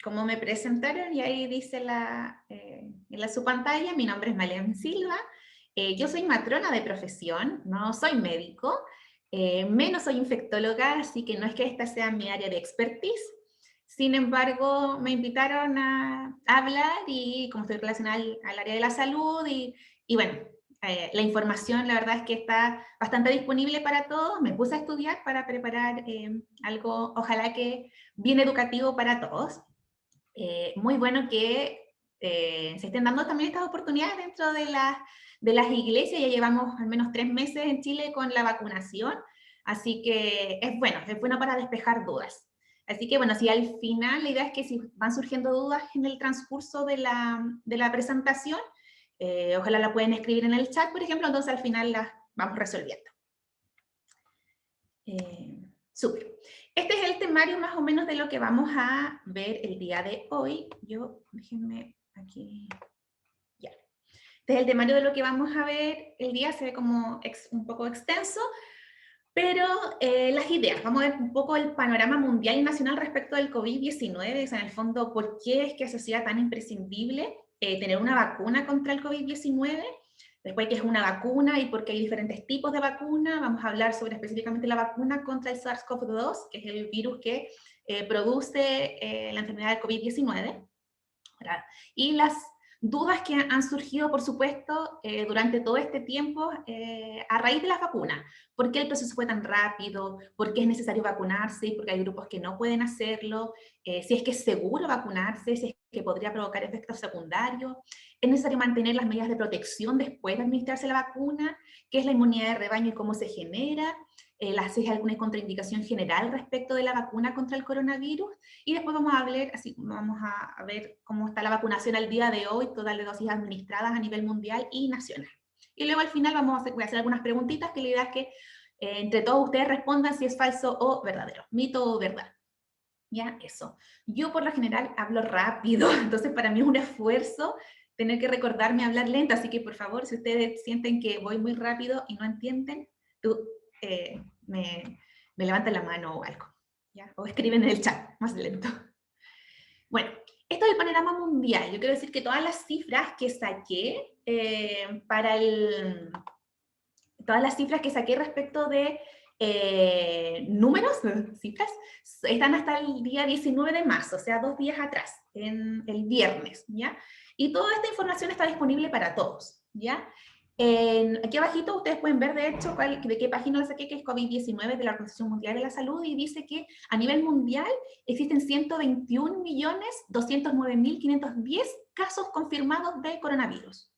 como me presentaron, y ahí dice en su pantalla, mi nombre es Malen Silva, yo soy matrona de profesión, no soy médico, menos soy infectóloga, así que no es que esta sea mi área de expertise. Sin embargo, me invitaron a hablar y como estoy relacionada al área de la salud y bueno, la información la verdad es que está bastante disponible para todos. Me puse a estudiar para preparar algo, ojalá que bien educativo para todos. Muy bueno que se estén dando también estas oportunidades dentro de las iglesias. Ya llevamos al menos 3 meses en Chile con la vacunación, así que es bueno para despejar dudas. Así que bueno, si al final la idea es que si van surgiendo dudas en el transcurso de la presentación, ojalá la pueden escribir en el chat, por ejemplo, entonces al final las vamos resolviendo. Súper. Este es el temario más o menos de lo que vamos a ver el día de hoy. Déjenme aquí, ya. Este es el temario de lo que vamos a ver el día, se ve como un poco extenso, pero las ideas, vamos a ver un poco el panorama mundial y nacional respecto del COVID-19, o sea, en el fondo, ¿por qué es que eso sea tan imprescindible tener una vacuna contra el COVID-19? Después, ¿qué es una vacuna y por qué hay diferentes tipos de vacuna? Vamos a hablar sobre específicamente la vacuna contra el SARS-CoV-2, que es el virus que produce la enfermedad del COVID-19. Y las dudas que han surgido, por supuesto, durante todo este tiempo a raíz de las vacunas. ¿Por qué el proceso fue tan rápido? ¿Por qué es necesario vacunarse? Porque hay grupos que no pueden hacerlo. Si es que es seguro vacunarse, si es que podría provocar efectos secundarios. ¿Es necesario mantener las medidas de protección después de administrarse la vacuna? ¿Qué es la inmunidad de rebaño y cómo se genera? Si hay alguna contraindicación general respecto de la vacuna contra el coronavirus. Y después vamos a ver cómo está la vacunación al día de hoy, todas las dosis administradas a nivel mundial y nacional. Y luego al final voy a hacer algunas preguntitas que la idea es que entre todos ustedes respondan si es falso o verdadero, mito o verdad. Ya, eso. Yo por lo general hablo rápido, entonces para mí es un esfuerzo tener que recordarme hablar lento, así que por favor, si ustedes sienten que voy muy rápido y no entienden, me levantan la mano o algo. ¿Ya? O escriben en el chat, más lento. Bueno, esto es el panorama mundial. Yo quiero decir que todas las cifras que saqué todas las cifras que saqué respecto de números, cifras, están hasta el día 19 de marzo, o sea, 2 días atrás, en el viernes, ¿ya? Y toda esta información está disponible para todos, ¿ya? Aquí abajito ustedes pueden ver, de hecho, de qué página la saqué, que es COVID-19 de la Organización Mundial de la Salud, y dice que a nivel mundial existen 121.209.510 casos confirmados de coronavirus,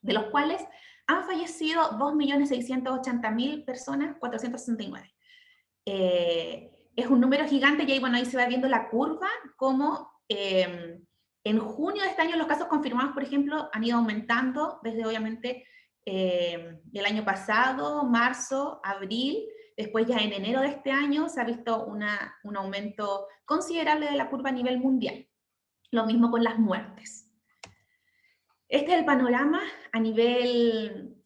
de los cuales han fallecido 2.680.000 personas, 469. Es un número gigante y ahí, bueno, ahí se va viendo la curva, como en junio de este año los casos confirmados, por ejemplo, han ido aumentando desde obviamente el año pasado, marzo, abril, después ya en enero de este año se ha visto un aumento considerable de la curva a nivel mundial. Lo mismo con las muertes. Este es el panorama a nivel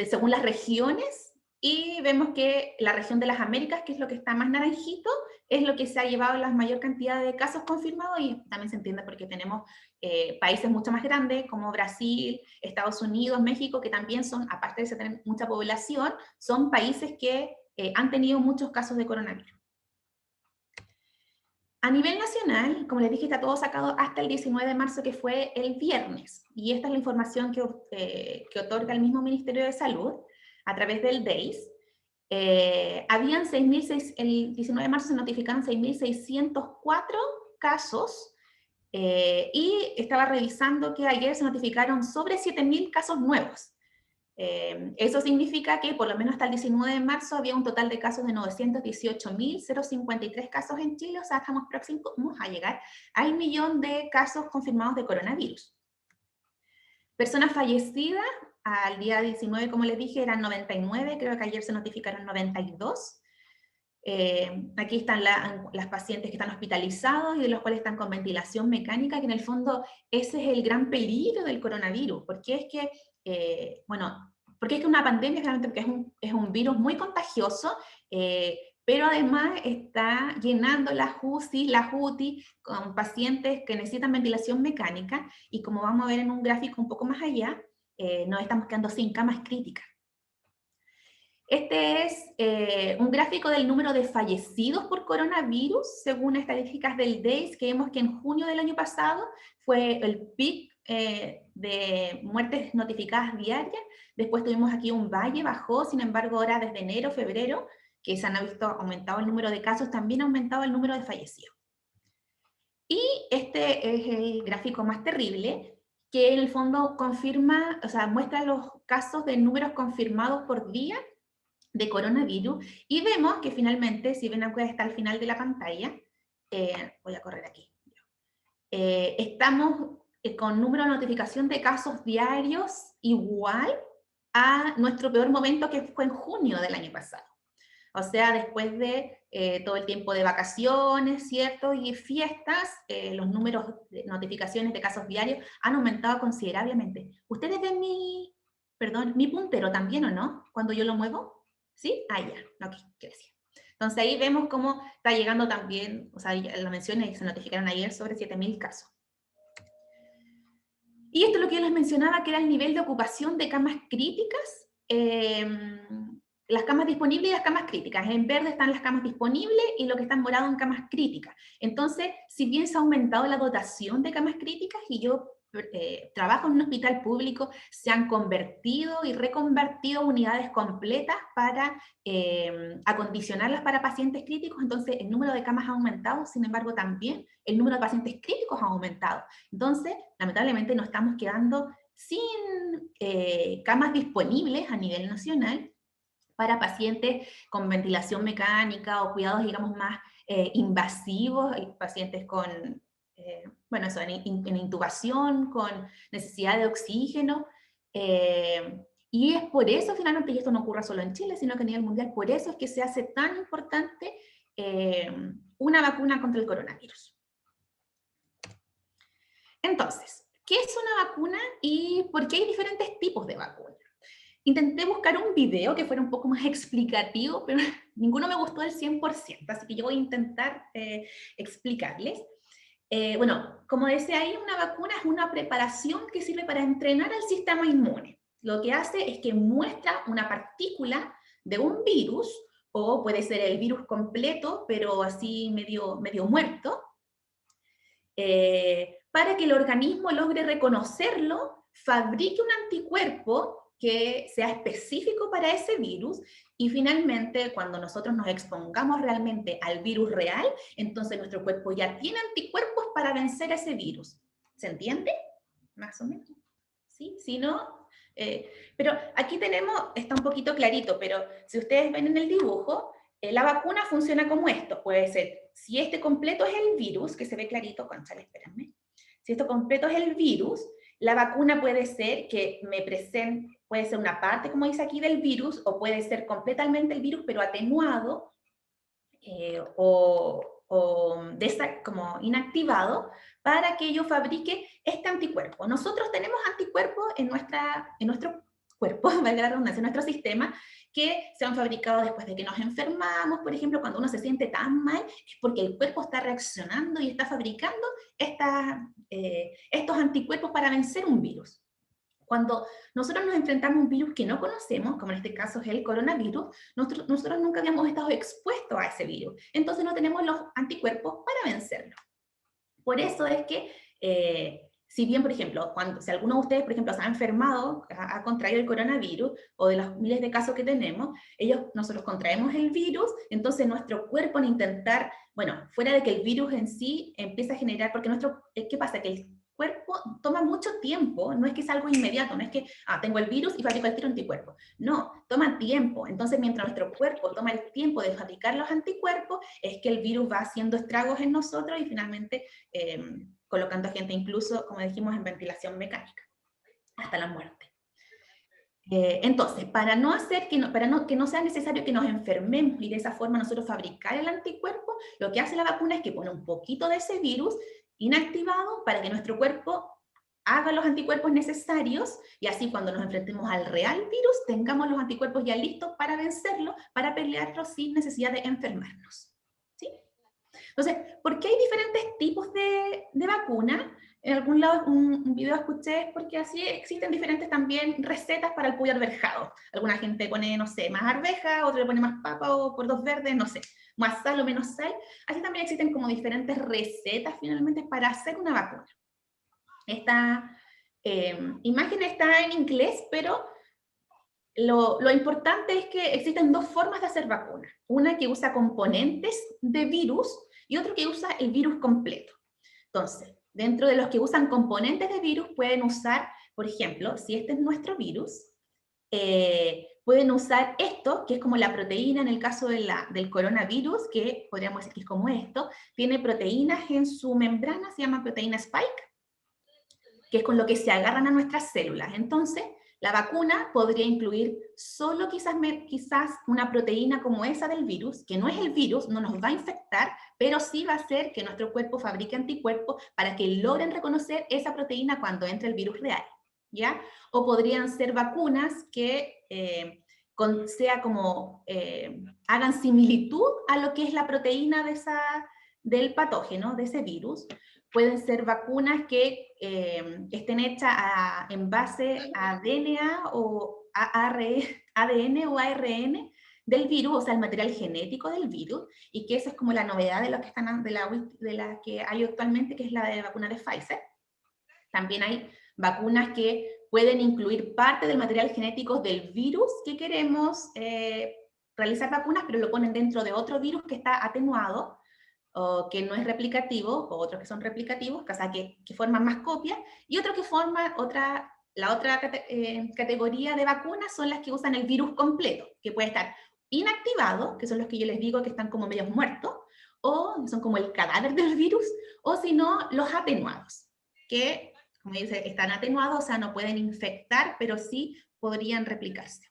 según las regiones, y vemos que la región de las Américas, que es lo que está más naranjito, es lo que se ha llevado la mayor cantidad de casos confirmados, y también se entiende porque tenemos países mucho más grandes como Brasil, Estados Unidos, México, que también son, aparte de tener mucha población, son países que han tenido muchos casos de coronavirus. A nivel nacional, como les dije, está todo sacado hasta el 19 de marzo, que fue el viernes. Y esta es la información que otorga el mismo Ministerio de Salud a través del DEIS. El 19 de marzo se notificaron 6.604 casos, y estaba revisando que ayer se notificaron sobre 7.000 casos nuevos. Eso significa que por lo menos hasta el 19 de marzo había un total de casos de 918.053 casos en Chile, o sea, estamos próximos a llegar al 1.000.000 de casos confirmados de coronavirus. Personas fallecidas, al día 19, como les dije, eran 99, creo que ayer se notificaron 92. Aquí están las pacientes que están hospitalizados y de los cuales están con ventilación mecánica, que en el fondo ese es el gran peligro del coronavirus, porque es que, porque es que una pandemia realmente porque es un virus muy contagioso, pero además está llenando las UCI, las UTI con pacientes que necesitan ventilación mecánica, y como vamos a ver en un gráfico un poco más allá, nos estamos quedando sin camas críticas. Este es un gráfico del número de fallecidos por coronavirus, según estadísticas del DEIS, que vemos que en junio del año pasado fue el pic de muertes notificadas diarias. Después tuvimos aquí un valle, bajó, sin embargo ahora desde enero, febrero, que se han visto aumentado el número de casos, también ha aumentado el número de fallecidos. Y este es el gráfico más terrible, que en el fondo confirma, o sea, muestra los casos de números confirmados por día de coronavirus, y vemos que finalmente, si ven acá está al final de la pantalla, voy a correr aquí, estamos con número de notificación de casos diarios igual a nuestro peor momento, que fue en junio del año pasado. O sea, después de todo el tiempo de vacaciones, ¿cierto? Y fiestas, los números de notificaciones de casos diarios han aumentado considerablemente. ¿Ustedes ven mi puntero también o no? Cuando yo lo muevo. ¿Sí? Ah, ya. Ok, gracias. Entonces ahí vemos cómo está llegando también, o sea, lo mencioné, se notificaron ayer sobre 7.000 casos. Y esto es lo que yo les mencionaba, que era el nivel de ocupación de camas críticas, las camas disponibles y las camas críticas. En verde están las camas disponibles y lo que está en morado en camas críticas. Entonces, si bien se ha aumentado la dotación de camas críticas, y yo trabajo en un hospital público, se han convertido y reconvertido unidades completas para acondicionarlas para pacientes críticos, entonces el número de camas ha aumentado, sin embargo también el número de pacientes críticos ha aumentado. Entonces, lamentablemente nos estamos quedando sin camas disponibles a nivel nacional para pacientes con ventilación mecánica o cuidados, digamos, más invasivos, pacientes con, bueno, eso, en intubación, con necesidad de oxígeno, y es por eso finalmente, y esto no ocurre solo en Chile, sino que a nivel mundial, por eso es que se hace tan importante una vacuna contra el coronavirus. Entonces, ¿qué es una vacuna y por qué hay diferentes tipos de vacunas? Intenté buscar un video que fuera un poco más explicativo, pero ninguno me gustó al 100%, así que yo voy a intentar explicarles. Bueno, como decía ahí, una vacuna es una preparación que sirve para entrenar al sistema inmune. Lo que hace es que muestra una partícula de un virus, o puede ser el virus completo, pero así medio muerto, para que el organismo logre reconocerlo, fabrique un anticuerpo que sea específico para ese virus, y finalmente, cuando nosotros nos expongamos realmente al virus real, entonces nuestro cuerpo ya tiene anticuerpos para vencer ese virus. ¿Se entiende? Más o menos. ¿Sí? Si no, pero aquí tenemos, está un poquito clarito, pero si ustedes ven en el dibujo, la vacuna funciona como esto. Puede ser, si este completo es el virus, que se ve clarito, Conchale, espérenme. Si esto completo es el virus, la vacuna puede ser que me presente, puede ser una parte, como dice aquí, del virus, o puede ser completamente el virus, pero atenuado, como inactivado, para que yo fabrique este anticuerpo. Nosotros tenemos anticuerpos en nuestro cuerpo, valga la redundancia, en nuestro sistema, que se han fabricado después de que nos enfermamos. Por ejemplo, cuando uno se siente tan mal, es porque el cuerpo está reaccionando y está fabricando estos anticuerpos para vencer un virus. Cuando nosotros nos enfrentamos a un virus que no conocemos, como en este caso es el coronavirus, nosotros nunca habíamos estado expuestos a ese virus, entonces no tenemos los anticuerpos para vencerlo. Por eso es que, si bien, por ejemplo, si alguno de ustedes, por ejemplo, se ha enfermado, ha contraído el coronavirus, o de los miles de casos que tenemos, nosotros contraemos el virus, entonces nuestro cuerpo, en intentar, bueno, fuera de que el virus en sí empieza a generar, porque ¿qué pasa? Que el cuerpo toma mucho tiempo, no es que es algo inmediato, no es que, tengo el virus y fabrico el tiro anticuerpo. No, toma tiempo. Entonces, mientras nuestro cuerpo toma el tiempo de fabricar los anticuerpos, es que el virus va haciendo estragos en nosotros y finalmente colocando a gente incluso, como dijimos, en ventilación mecánica, hasta la muerte. Entonces, para que no sea necesario que nos enfermemos y de esa forma nosotros fabricar el anticuerpo, lo que hace la vacuna es que pone un poquito de ese virus inactivado para que nuestro cuerpo haga los anticuerpos necesarios y así cuando nos enfrentemos al real virus tengamos los anticuerpos ya listos para vencerlo, para pelearlo sin necesidad de enfermarnos. ¿Sí? Entonces, ¿por qué hay diferentes tipos de vacuna? En algún lado un video escuché porque así existen diferentes también recetas para el pollo arvejado. Alguna gente pone, no sé, más arveja, otro le pone más papa o por dos verdes, no sé, más sal o menos sal. Así también existen como diferentes recetas finalmente para hacer una vacuna. Esta imagen está en inglés, pero lo importante es que existen dos formas de hacer vacunas. Una que usa componentes de virus y otra que usa el virus completo. Entonces, dentro de los que usan componentes de virus pueden usar, por ejemplo, si este es nuestro virus, pueden usar esto, que es como la proteína en el caso del coronavirus, que podríamos decir que es como esto, tiene proteínas en su membrana, se llama proteína spike, que es con lo que se agarran a nuestras células. Entonces, la vacuna podría incluir solo quizás una proteína como esa del virus, que no es el virus, no nos va a infectar, pero sí va a hacer que nuestro cuerpo fabrique anticuerpos para que logren reconocer esa proteína cuando entre el virus real, ¿ya? O podrían ser vacunas que hagan similitud a lo que es la proteína del patógeno, de ese virus. Pueden ser vacunas que estén hechas en base a DNA o ADN o ARN del virus, o sea, el material genético del virus, y que esa es como la novedad de, de la que hay actualmente, que es la de vacuna de Pfizer. También hay vacunas que pueden incluir parte del material genético del virus que queremos realizar vacunas, pero lo ponen dentro de otro virus que está atenuado, o que no es replicativo, o otros que son replicativos, o sea, que forman más copias, y otros que forman la otra categoría de vacunas son las que usan el virus completo, que puede estar inactivado, que son los que yo les digo que están como medios muertos, o son como el cadáver del virus, o si no, los atenuados, que, como dice, están atenuados, o sea, no pueden infectar, pero sí podrían replicarse.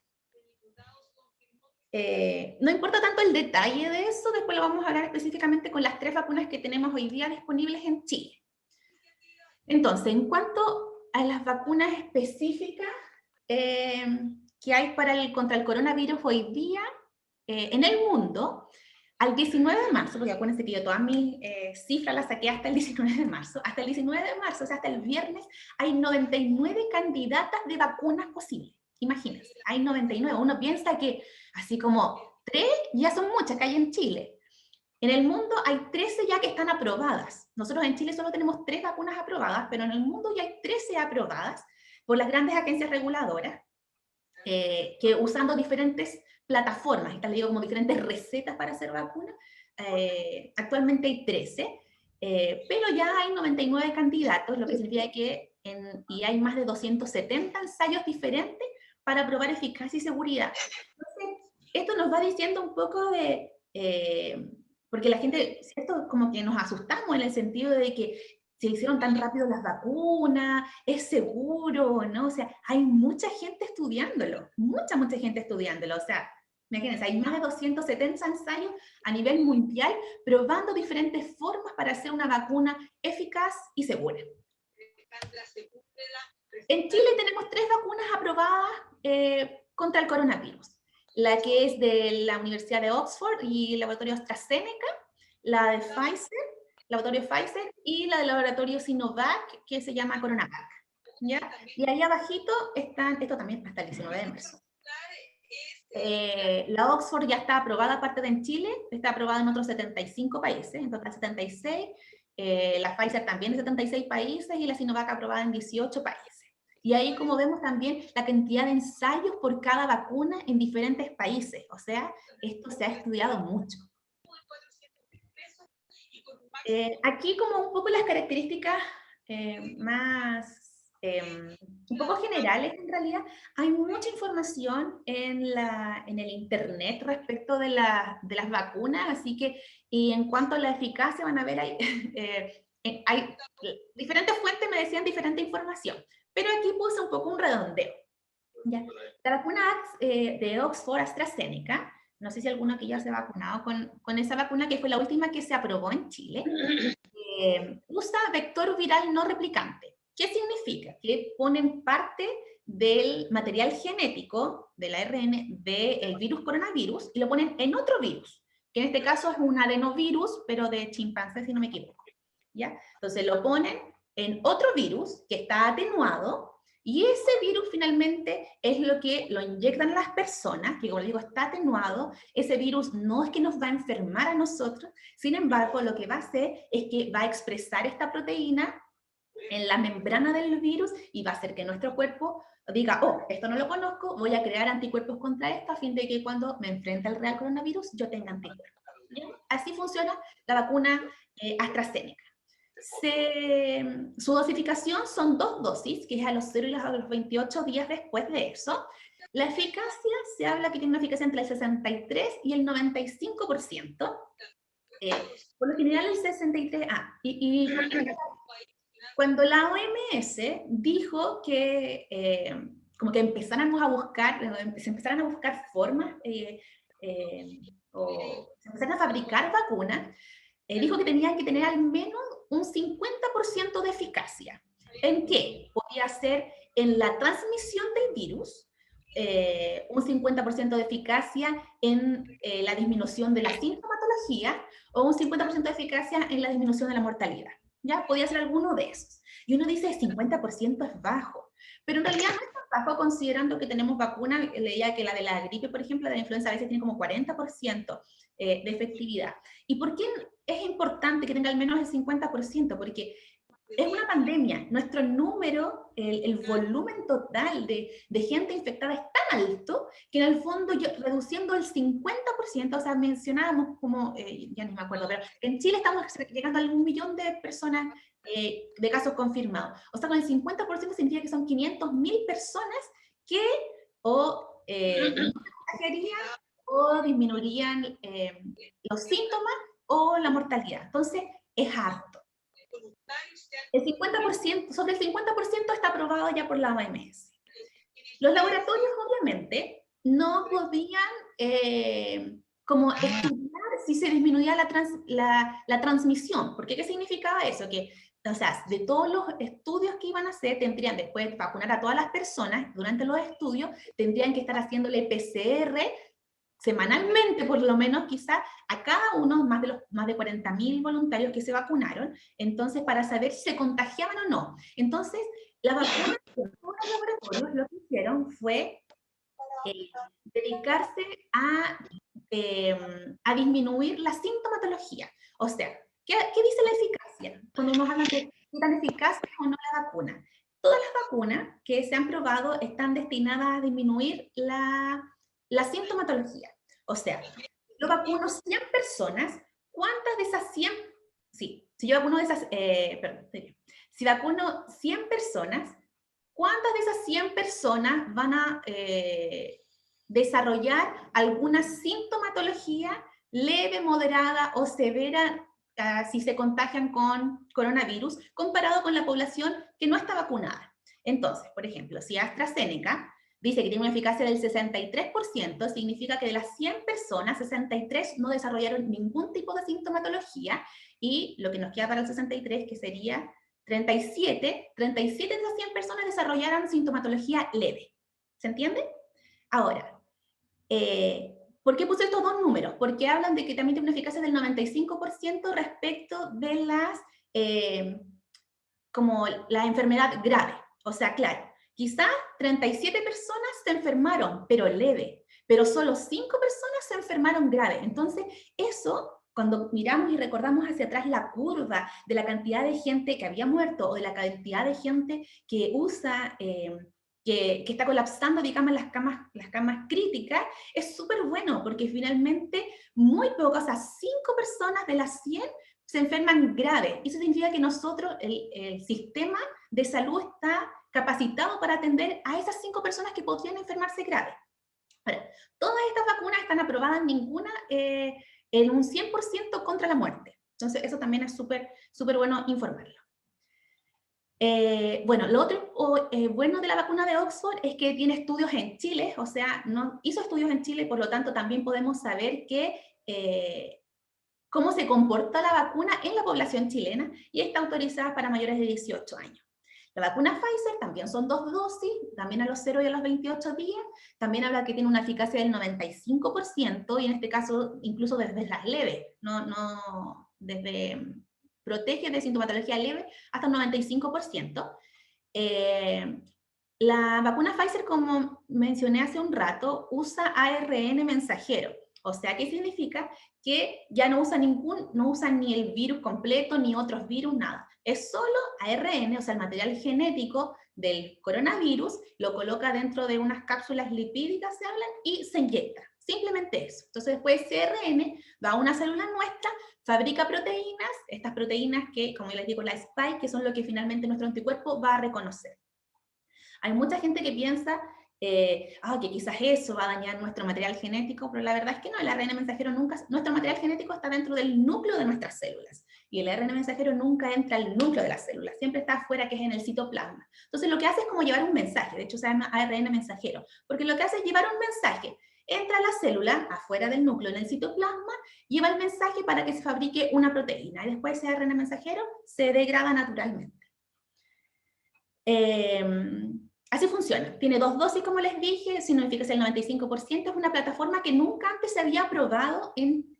No importa tanto el detalle de eso, después lo vamos a hablar específicamente con las 3 vacunas que tenemos hoy día disponibles en Chile. Entonces, en cuanto a las vacunas específicas que hay contra el coronavirus hoy día en el mundo, al 19 de marzo, porque acuérdense que yo todas mis cifras las saqué hasta el 19 de marzo, hasta el 19 de marzo, o sea, hasta el viernes, hay 99 candidatas de vacunas posibles. Imagínense, hay 99. Uno piensa que así como 3 ya son muchas que hay en Chile. En el mundo hay 13 ya que están aprobadas. Nosotros en Chile solo tenemos 3 vacunas aprobadas, pero en el mundo ya hay 13 aprobadas por las grandes agencias reguladoras, que usando diferentes plataformas, y tal digo como diferentes recetas para hacer vacunas, actualmente hay 13, pero ya hay 99 candidatos, lo que significa que y hay más de 270 ensayos diferentes para probar eficacia y seguridad. Entonces, esto nos va diciendo un poco de, porque la gente, ¿cierto? Como que nos asustamos en el sentido de que se hicieron tan rápido las vacunas, es seguro, ¿no? O sea, hay mucha gente estudiándolo, mucha gente estudiándolo, o sea, imagínense, hay más de 270 ensayos a nivel mundial probando diferentes formas para hacer una vacuna eficaz y segura. En Chile tenemos 3 vacunas aprobadas contra el coronavirus. La que es de la Universidad de Oxford y el laboratorio AstraZeneca, la de Pfizer, laboratorio Pfizer, y la del laboratorio Sinovac, que se llama CoronaVac, ¿ya? Y ahí abajito están, esto también hasta el 19 de marzo. La Oxford ya está aprobada, aparte de en Chile, está aprobada en otros 75 países, en total 76, la Pfizer también en 76 países, y la Sinovac aprobada en 18 países. Y ahí, como vemos también, la cantidad de ensayos por cada vacuna en diferentes países, o sea, esto se ha estudiado mucho. Aquí como un poco las características más, un poco generales en realidad, hay mucha información en el internet respecto de las vacunas, así que, y en cuanto a la eficacia van a ver ahí, hay diferentes fuentes me decían diferente información, pero aquí puse un poco un redondeo. ¿Ya? La vacuna de Oxford AstraZeneca, no sé si alguno aquí ya se ha vacunado con esa vacuna, que fue la última que se aprobó en Chile, usa vector viral no replicante. ¿Qué significa? Que ponen parte del material genético del ARN del virus coronavirus y lo ponen en otro virus, que en este caso es un adenovirus, pero de chimpancé, si no me equivoco. ¿Ya? Entonces lo ponen en otro virus que está atenuado, y ese virus finalmente es lo que lo inyectan a las personas, que como les digo está atenuado. Ese virus no es que nos va a enfermar a nosotros, sin embargo lo que va a hacer es que va a expresar esta proteína en la membrana del virus y va a hacer que nuestro cuerpo diga, oh, esto no lo conozco, voy a crear anticuerpos contra esto a fin de que cuando me enfrente al real coronavirus yo tenga anticuerpos. ¿Bien? Así funciona la vacuna AstraZeneca. Su dosificación son 2 dosis, que es a los 0 y a los 28 días después de eso. La eficacia, se habla que tiene una eficacia entre el 63 y el 95%. Por lo general el 63, cuando la OMS dijo que como que empezáramos a buscar, se empezaran a buscar formas o se empezaran a fabricar vacunas, dijo que tenían que tener al menos un 50% de eficacia. ¿En qué? Podía ser en la transmisión del virus, un 50% de eficacia en la disminución de la sintomatología o un 50% de eficacia en la disminución de la mortalidad. ¿Ya? Podía ser alguno de esos. Y uno dice, 50% es bajo. Pero en realidad no es tan bajo considerando que tenemos vacunas. Leía que la de la gripe, por ejemplo, de la influenza a veces tiene como 40% de efectividad. ¿Y por qué es importante que tenga al menos el 50%? Porque es una pandemia. Nuestro número, el volumen total de gente infectada es tan alto que en el fondo, reduciendo el 50%, o sea, mencionábamos como, ya ni me acuerdo, pero en Chile estamos llegando a 1.000.000 de personas de casos confirmados. O sea, con el 50% significa que son 500.000 personas que o contagiarían o disminuirían los síntomas o la mortalidad. Entonces, es harto. El 50%, sobre el 50% está aprobado ya por la OMS. Los laboratorios, obviamente, no podían como estudiar si se disminuía la transmisión. ¿Por qué? ¿Qué significaba eso? Que, o sea, de todos los estudios que iban a hacer, tendrían después de vacunar a todas las personas, durante los estudios, tendrían que estar haciéndole PCR semanalmente, por lo menos, quizá a cada uno, más de 40.000 voluntarios que se vacunaron, entonces, para saber si se contagiaban o no. Entonces, la vacuna, todos los laboratorios lo que hicieron fue dedicarse a disminuir la sintomatología. O sea, ¿qué dice la eficacia? Cuando nos hablan de qué tan eficaz es o no la vacuna. Todas las vacunas que se han probado están destinadas a disminuir la sintomatología. O sea, yo vacuno 100 personas, ¿cuántas de esas 100? Sí, si yo vacuno de esas, perdón, si vacuno 100 personas, ¿cuántas de esas 100 personas van a desarrollar alguna sintomatología leve, moderada o severa si se contagian con coronavirus, comparado con la población que no está vacunada? Entonces, por ejemplo, si AstraZeneca dice que tiene una eficacia del 63%, significa que de las 100 personas, 63 no desarrollaron ningún tipo de sintomatología, y lo que nos queda para el 63, que sería 37 de esas 100 personas desarrollaron sintomatología leve. ¿Se entiende? Ahora, ¿por qué puse estos dos números? Porque hablan de que también tiene una eficacia del 95% respecto de como la enfermedad grave. O sea, claro, quizás 37 personas se enfermaron, pero leve, pero solo 5 personas se enfermaron grave. Entonces, eso, cuando miramos y recordamos hacia atrás la curva de la cantidad de gente que había muerto o de la cantidad de gente que usa, que está colapsando, digamos, las camas críticas, es súper bueno, porque finalmente muy pocas, o sea, 5 personas de las 100 se enferman grave. Eso significa que nosotros, el sistema de salud está capacitado para atender a esas 5 personas que podrían enfermarse grave. Ahora, todas estas vacunas están aprobadas, ninguna en un 100% contra la muerte. Entonces, eso también es súper bueno informarlo. Bueno, lo otro bueno de la vacuna de Oxford es que tiene estudios en Chile, o sea, no hizo estudios en Chile, por lo tanto también podemos saber que cómo se comporta la vacuna en la población chilena, y está autorizada para mayores de 18 años. La vacuna Pfizer también son 2 dosis, también a los 0 y a los 28 días, también habla que tiene una eficacia del 95%, y en este caso incluso desde las leves, desde protege de sintomatología leve hasta un 95%. La vacuna Pfizer, como mencioné hace un rato, usa ARN mensajero. O sea, ¿qué significa? Que ya no usa ni el virus completo, ni otros virus, nada. Es solo ARN, o sea, el material genético del coronavirus, lo coloca dentro de unas cápsulas lipídicas, se hablan, y se inyecta. Simplemente eso. Entonces, después ese ARN va a una célula nuestra, fabrica proteínas, estas proteínas que, como les digo, la spike, que son lo que finalmente nuestro anticuerpo va a reconocer. Hay mucha gente que piensa que quizás eso va a dañar nuestro material genético, pero la verdad es que no, el ARN mensajero nunca, nuestro material genético está dentro del núcleo de nuestras células, y el ARN mensajero nunca entra al núcleo de las células, siempre está afuera, que es en el citoplasma. Entonces lo que hace es como llevar un mensaje, de hecho se llama ARN mensajero, porque lo que hace es llevar un mensaje, entra a la célula, afuera del núcleo, en el citoplasma, lleva el mensaje para que se fabrique una proteína, y después ese ARN mensajero se degrada naturalmente. Así funciona. Tiene 2 dosis, como les dije, significa que el 95%. Es una plataforma que nunca antes se había probado en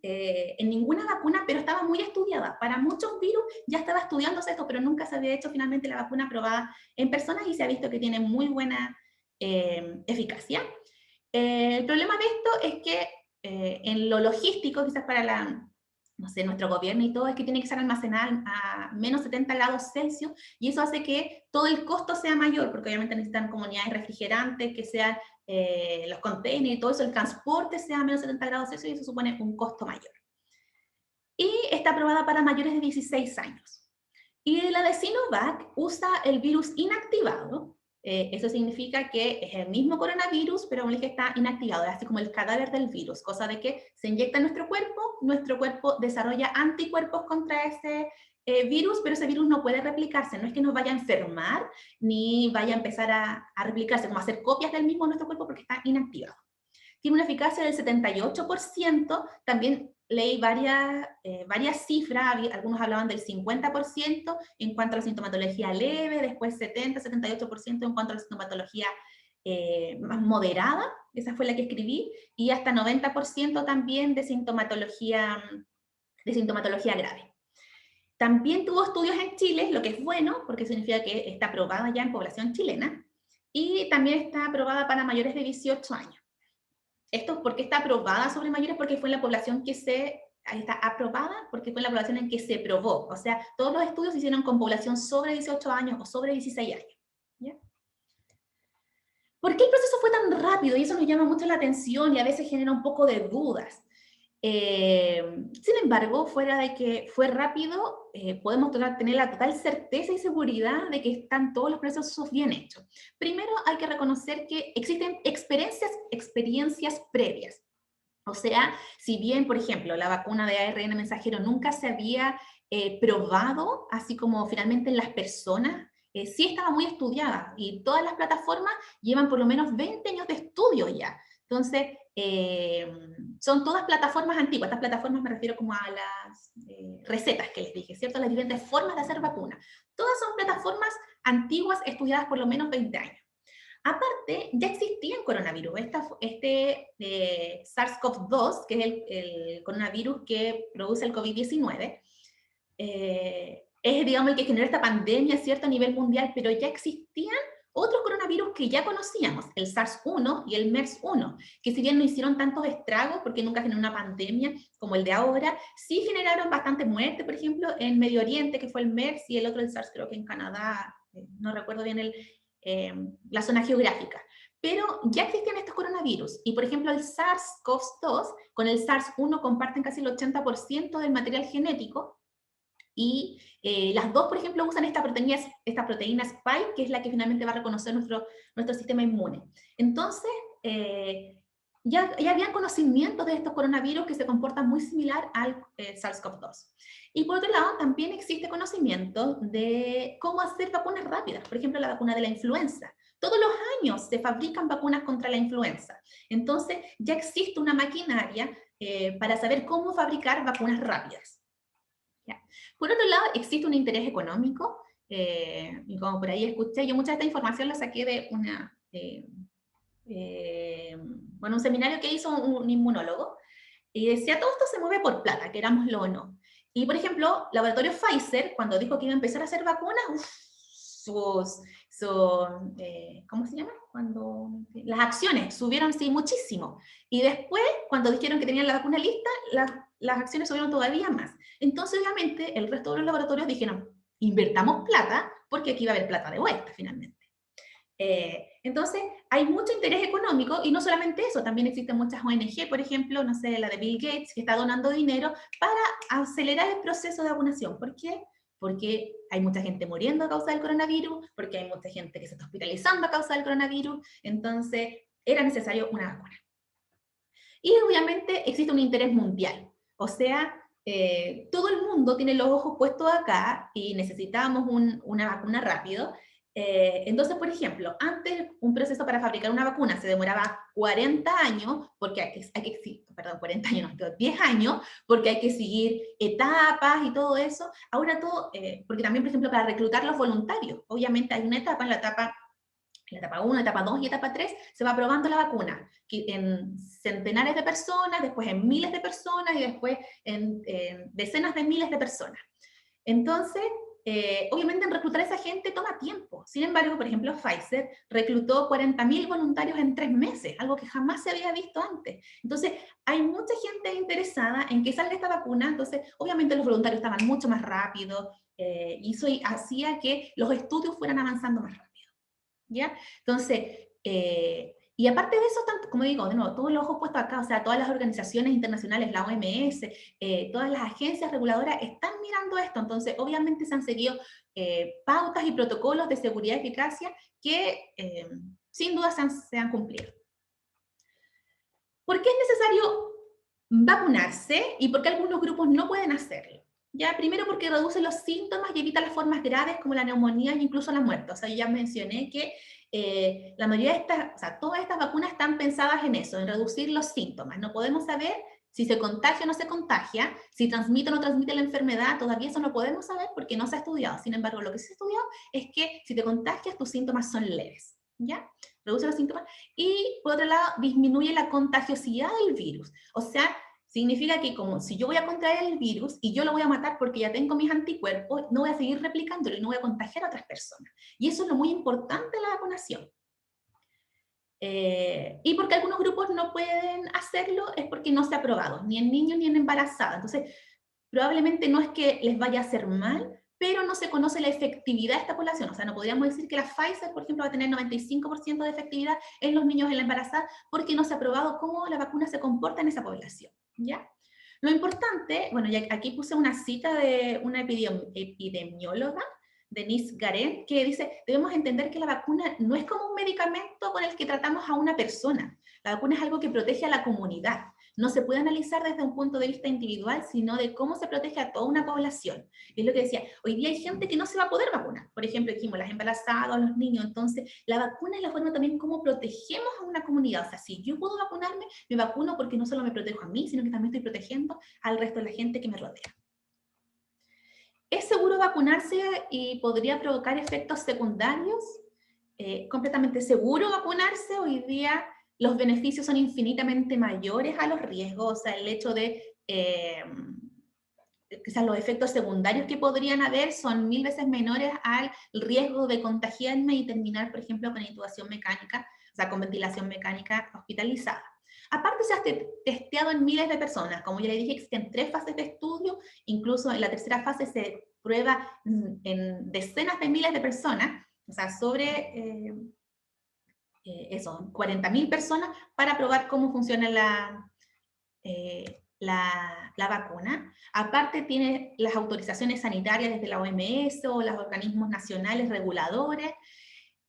ninguna vacuna, pero estaba muy estudiada. Para muchos virus ya estaba estudiándose esto, pero nunca se había hecho finalmente la vacuna probada en personas, y se ha visto que tiene muy buena eficacia. El problema de esto es que en lo logístico, quizás para nuestro gobierno y todo, es que tiene que ser almacenado a menos 70 grados Celsius, y eso hace que todo el costo sea mayor, porque obviamente necesitan comunidades refrigerantes, que sean los containers y todo eso, el transporte sea a menos 70 grados Celsius, y eso supone un costo mayor. Y está aprobada para mayores de 16 años. Y la de Sinovac usa el virus inactivado. Eso significa que es el mismo coronavirus, pero aún que está inactivado, es así como el cadáver del virus, cosa de que se inyecta en nuestro cuerpo desarrolla anticuerpos contra ese virus, pero ese virus no puede replicarse, no es que nos vaya a enfermar, ni vaya a empezar a replicarse, como a hacer copias del mismo en nuestro cuerpo, porque está inactivado. Tiene una eficacia del 78%, también leí varias cifras, algunos hablaban del 50% en cuanto a la sintomatología leve, después 70-78% en cuanto a la sintomatología más moderada, esa fue la que escribí, y hasta 90% también de sintomatología grave. También tuvo estudios en Chile, lo que es bueno, porque significa que está aprobada ya en población chilena, y también está aprobada para mayores de 18 años. Esto porque está aprobada sobre mayores, porque fue en la población está aprobada porque fue en la población en que se probó. O sea, todos los estudios se hicieron con población sobre 18 años o sobre 16 años. ¿Ya? ¿Por qué el proceso fue tan rápido? Y eso nos llama mucho la atención y a veces genera un poco de dudas. Sin embargo, fuera de que fue rápido, podemos tener la total certeza y seguridad de que están todos los procesos bien hechos. Primero, hay que reconocer que existen experiencias previas. O sea, si bien, por ejemplo, la vacuna de ARN mensajero nunca se había probado, así como finalmente en las personas, sí estaba muy estudiada, y todas las plataformas llevan por lo menos 20 años de estudio ya. Entonces, son todas plataformas antiguas. Estas plataformas me refiero como a las recetas que les dije, ¿cierto? Las diferentes formas de hacer vacunas. Todas son plataformas antiguas, estudiadas por lo menos 20 años. Aparte, ya existían coronavirus. SARS-CoV-2, que es el coronavirus que produce el COVID-19, es, digamos, el que generó esta pandemia, ¿cierto?, a nivel mundial, pero ya existían otros coronavirus que ya conocíamos, el SARS-1 y el MERS-1, que si bien no hicieron tantos estragos, porque nunca generó una pandemia como el de ahora, sí generaron bastante muerte, por ejemplo, en Medio Oriente, que fue el MERS, y el otro, el SARS, creo que en Canadá, no recuerdo bien la zona geográfica. Pero ya existían estos coronavirus, y por ejemplo el SARS-CoV-2 con el SARS-1 comparten casi el 80% del material genético, y las dos, por ejemplo, usan esta proteína spike, que es la que finalmente va a reconocer nuestro sistema inmune. Entonces, ya habían conocimientos de estos coronavirus que se comportan muy similar al SARS-CoV-2. Y por otro lado, también existe conocimiento de cómo hacer vacunas rápidas. Por ejemplo, la vacuna de la influenza. Todos los años se fabrican vacunas contra la influenza. Entonces, ya existe una maquinaria para saber cómo fabricar vacunas rápidas. ¿Ya? Por otro lado, existe un interés económico y como por ahí escuché, yo mucha de esta información la saqué de un seminario que hizo un inmunólogo, y decía, todo esto se mueve por plata, querámoslo o no. Y, por ejemplo, laboratorio Pfizer, cuando dijo que iba a empezar a hacer vacunas, ¿cómo se llama? Las acciones subieron, sí, muchísimo. Y después, cuando dijeron que tenían la vacuna lista, las acciones subieron todavía más. Entonces, obviamente, el resto de los laboratorios dijeron, invertamos plata, porque aquí va a haber plata de vuelta, finalmente. Entonces, hay mucho interés económico, y no solamente eso, también existen muchas ONG, por ejemplo, no sé, la de Bill Gates, que está donando dinero para acelerar el proceso de vacunación. ¿Por qué? Porque hay mucha gente muriendo a causa del coronavirus, porque hay mucha gente que se está hospitalizando a causa del coronavirus, entonces era necesario una vacuna. Y obviamente existe un interés mundial, o sea, todo el mundo tiene los ojos puestos acá y necesitamos una vacuna rápido. Entonces, por ejemplo, antes un proceso para fabricar una vacuna se demoraba 40 años, porque perdón, 40 años, no, 10 años, porque hay que seguir etapas y todo eso. Ahora todo, porque también, por ejemplo, para reclutar los voluntarios, obviamente hay una etapa, en la etapa 1, etapa 2 y etapa 3, se va probando la vacuna en centenares de personas, después en miles de personas y después en decenas de miles de personas. Entonces, obviamente en reclutar a esa gente toma tiempo. Sin embargo, por ejemplo, Pfizer reclutó 40.000 voluntarios en 3 meses, algo que jamás se había visto antes. Entonces, hay mucha gente interesada en que salga esta vacuna, entonces, obviamente los voluntarios estaban mucho más rápido, y eso hacía que los estudios fueran avanzando más rápido. ¿Ya? Entonces, y aparte de eso, tanto, como digo, de nuevo, todos los ojos puestos acá, o sea, todas las organizaciones internacionales, la OMS, todas las agencias reguladoras están mirando esto, entonces obviamente se han seguido pautas y protocolos de seguridad y eficacia que sin duda se han cumplido. ¿Por qué es necesario vacunarse y por qué algunos grupos no pueden hacerlo? Ya, primero porque reduce los síntomas y evita las formas graves como la neumonía e incluso la muerte. O sea, yo ya mencioné que la mayoría de estas, o sea, todas estas vacunas están pensadas en eso, en reducir los síntomas. No podemos saber si se contagia o no se contagia, si transmite o no transmite la enfermedad, todavía eso no podemos saber porque no se ha estudiado. Sin embargo, lo que se ha estudiado es que si te contagias, tus síntomas son leves, ¿ya? Reduce los síntomas. Y, por otro lado, disminuye la contagiosidad del virus. O sea, significa que como si yo voy a contraer el virus y yo lo voy a matar porque ya tengo mis anticuerpos, no voy a seguir replicándolo y no voy a contagiar a otras personas. Y eso es lo muy importante de la vacunación. Y porque algunos grupos no pueden hacerlo es porque no se ha probado, ni en niños ni en embarazadas. Entonces, probablemente no es que les vaya a hacer mal, pero no se conoce la efectividad de esta población. O sea, no podríamos decir que la Pfizer, por ejemplo, va a tener 95% de efectividad en los niños en la embarazada porque no se ha probado cómo la vacuna se comporta en esa población, ¿ya? Lo importante, bueno, ya aquí puse una cita de una epidemióloga, Denise Garen, que dice, debemos entender que la vacuna no es como un medicamento con el que tratamos a una persona. La vacuna es algo que protege a la comunidad. No se puede analizar desde un punto de vista individual, sino de cómo se protege a toda una población. Y es lo que decía, hoy día hay gente que no se va a poder vacunar. Por ejemplo, dijimos, las embarazadas, los niños. Entonces, la vacuna es la forma también como protegemos a una comunidad. O sea, si yo puedo vacunarme, me vacuno porque no solo me protejo a mí, sino que también estoy protegiendo al resto de la gente que me rodea. ¿Es seguro vacunarse y podría provocar efectos secundarios? Completamente seguro vacunarse. Hoy día los beneficios son infinitamente mayores a los riesgos. O sea, el hecho de quizás los efectos secundarios que podrían haber son 1000 veces menores al riesgo de contagiarme y terminar, por ejemplo, con intubación mecánica, o sea, con ventilación mecánica hospitalizada. Aparte, se ha testeado en miles de personas. Como ya le dije, existen 3 fases de estudio, incluso en la tercera fase se prueba en decenas de miles de personas, o sea, sobre eso, 40.000 personas, para probar cómo funciona la vacuna. Aparte tiene las autorizaciones sanitarias desde la OMS o los organismos nacionales reguladores.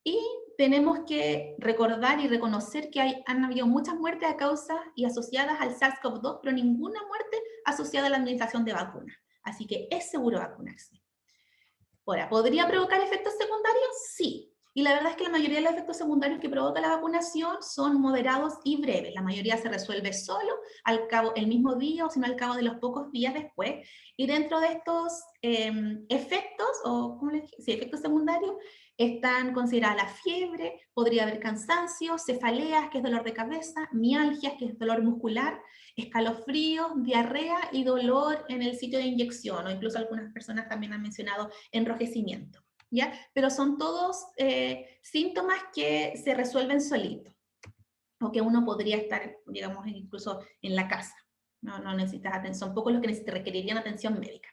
Y tenemos que recordar y reconocer que han habido muchas muertes a causa y asociadas al SARS-CoV-2, pero ninguna muerte asociada a la administración de vacunas. Así que es seguro vacunarse. Ahora, ¿podría provocar efectos secundarios? Sí. Y la verdad es que la mayoría de los efectos secundarios que provoca la vacunación son moderados y breves. La mayoría se resuelve solo al cabo el mismo día o sino al cabo de los pocos días después. Y dentro de estos efectos, o ¿cómo les dije? Sí, efectos secundarios, están consideradas la fiebre, podría haber cansancio, cefaleas, que es dolor de cabeza, mialgias, que es dolor muscular, escalofríos, diarrea y dolor en el sitio de inyección, o incluso algunas personas también han mencionado enrojecimiento. ¿Ya? Pero son todos síntomas que se resuelven solitos, o que uno podría estar, digamos, incluso en la casa. No necesitas atención, son pocos los que requerirían atención médica.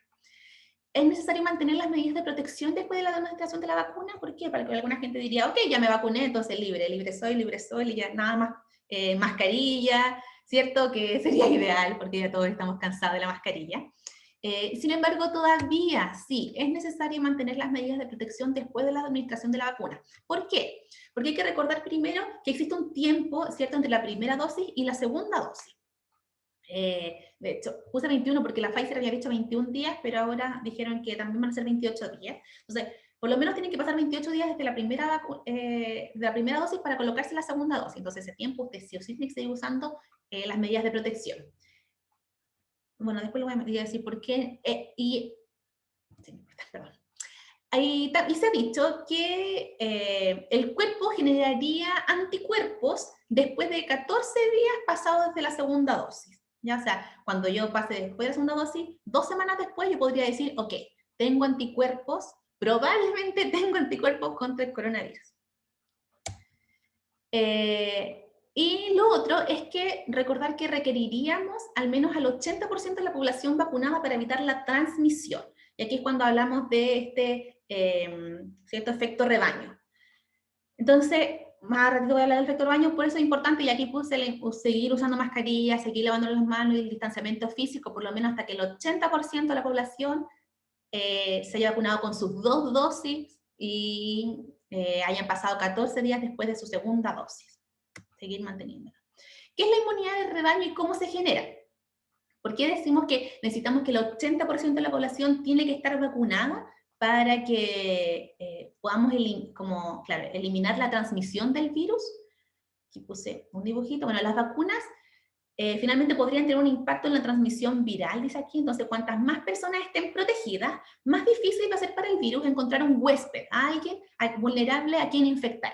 Es necesario mantener las medidas de protección después de la administración de la vacuna. ¿Por qué? Para que alguna gente diría, ok, ya me vacuné, entonces libre soy, y ya nada más mascarilla, ¿cierto? Que sería ideal, porque ya todos estamos cansados de la mascarilla. Sin embargo, todavía sí, es necesario mantener las medidas de protección después de la administración de la vacuna. ¿Por qué? Porque hay que recordar primero que existe un tiempo, ¿cierto?, entre la primera dosis y la segunda dosis. De hecho, puse 21 porque la Pfizer había dicho 21 días, pero ahora dijeron que también van a ser 28 días. Entonces, por lo menos tienen que pasar 28 días desde la primera dosis para colocarse la segunda dosis. Entonces, ese tiempo usted sí o sí tiene que seguir usando las medidas de protección. Bueno, después le voy a decir por qué. Perdón. Y se ha dicho que el cuerpo generaría anticuerpos después de 14 días pasados desde la segunda dosis. Ya, o sea, cuando yo pase después de la segunda dosis, 2 semanas después yo podría decir, ok, tengo anticuerpos, probablemente tengo anticuerpos contra el coronavirus. Y lo otro es que recordar que requeriríamos al menos al 80% de la población vacunada para evitar la transmisión. Y aquí es cuando hablamos de este cierto efecto rebaño. Entonces, más ratito voy a hablar del efecto rebaño, por eso es importante, y aquí puse seguir usando mascarillas, seguir lavando las manos y el distanciamiento físico, por lo menos hasta que el 80% de la población se haya vacunado con sus 2 dosis y hayan pasado 14 días después de su segunda dosis. Seguir manteniéndola. ¿Qué es la inmunidad de rebaño y cómo se genera? ¿Por qué decimos que necesitamos que el 80% de la población tiene que estar vacunada para que podamos eliminar la transmisión del virus? Aquí puse un dibujito. Bueno, las vacunas finalmente podrían tener un impacto en la transmisión viral, dice aquí. Entonces, cuantas más personas estén protegidas, más difícil va a ser para el virus encontrar un huésped, alguien vulnerable a quien infectar.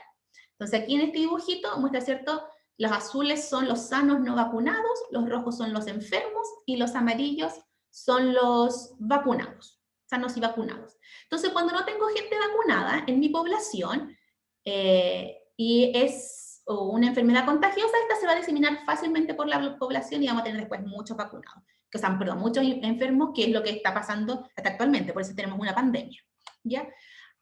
Entonces, aquí en este dibujito muestra, ¿cierto?, los azules son los sanos no vacunados, los rojos son los enfermos y los amarillos son los vacunados, sanos y vacunados. Entonces, cuando no tengo gente vacunada en mi población y es una enfermedad contagiosa, esta se va a diseminar fácilmente por la población y vamos a tener después muchos vacunados. Muchos enfermos, que es lo que está pasando hasta actualmente, por eso tenemos una pandemia. ¿Ya?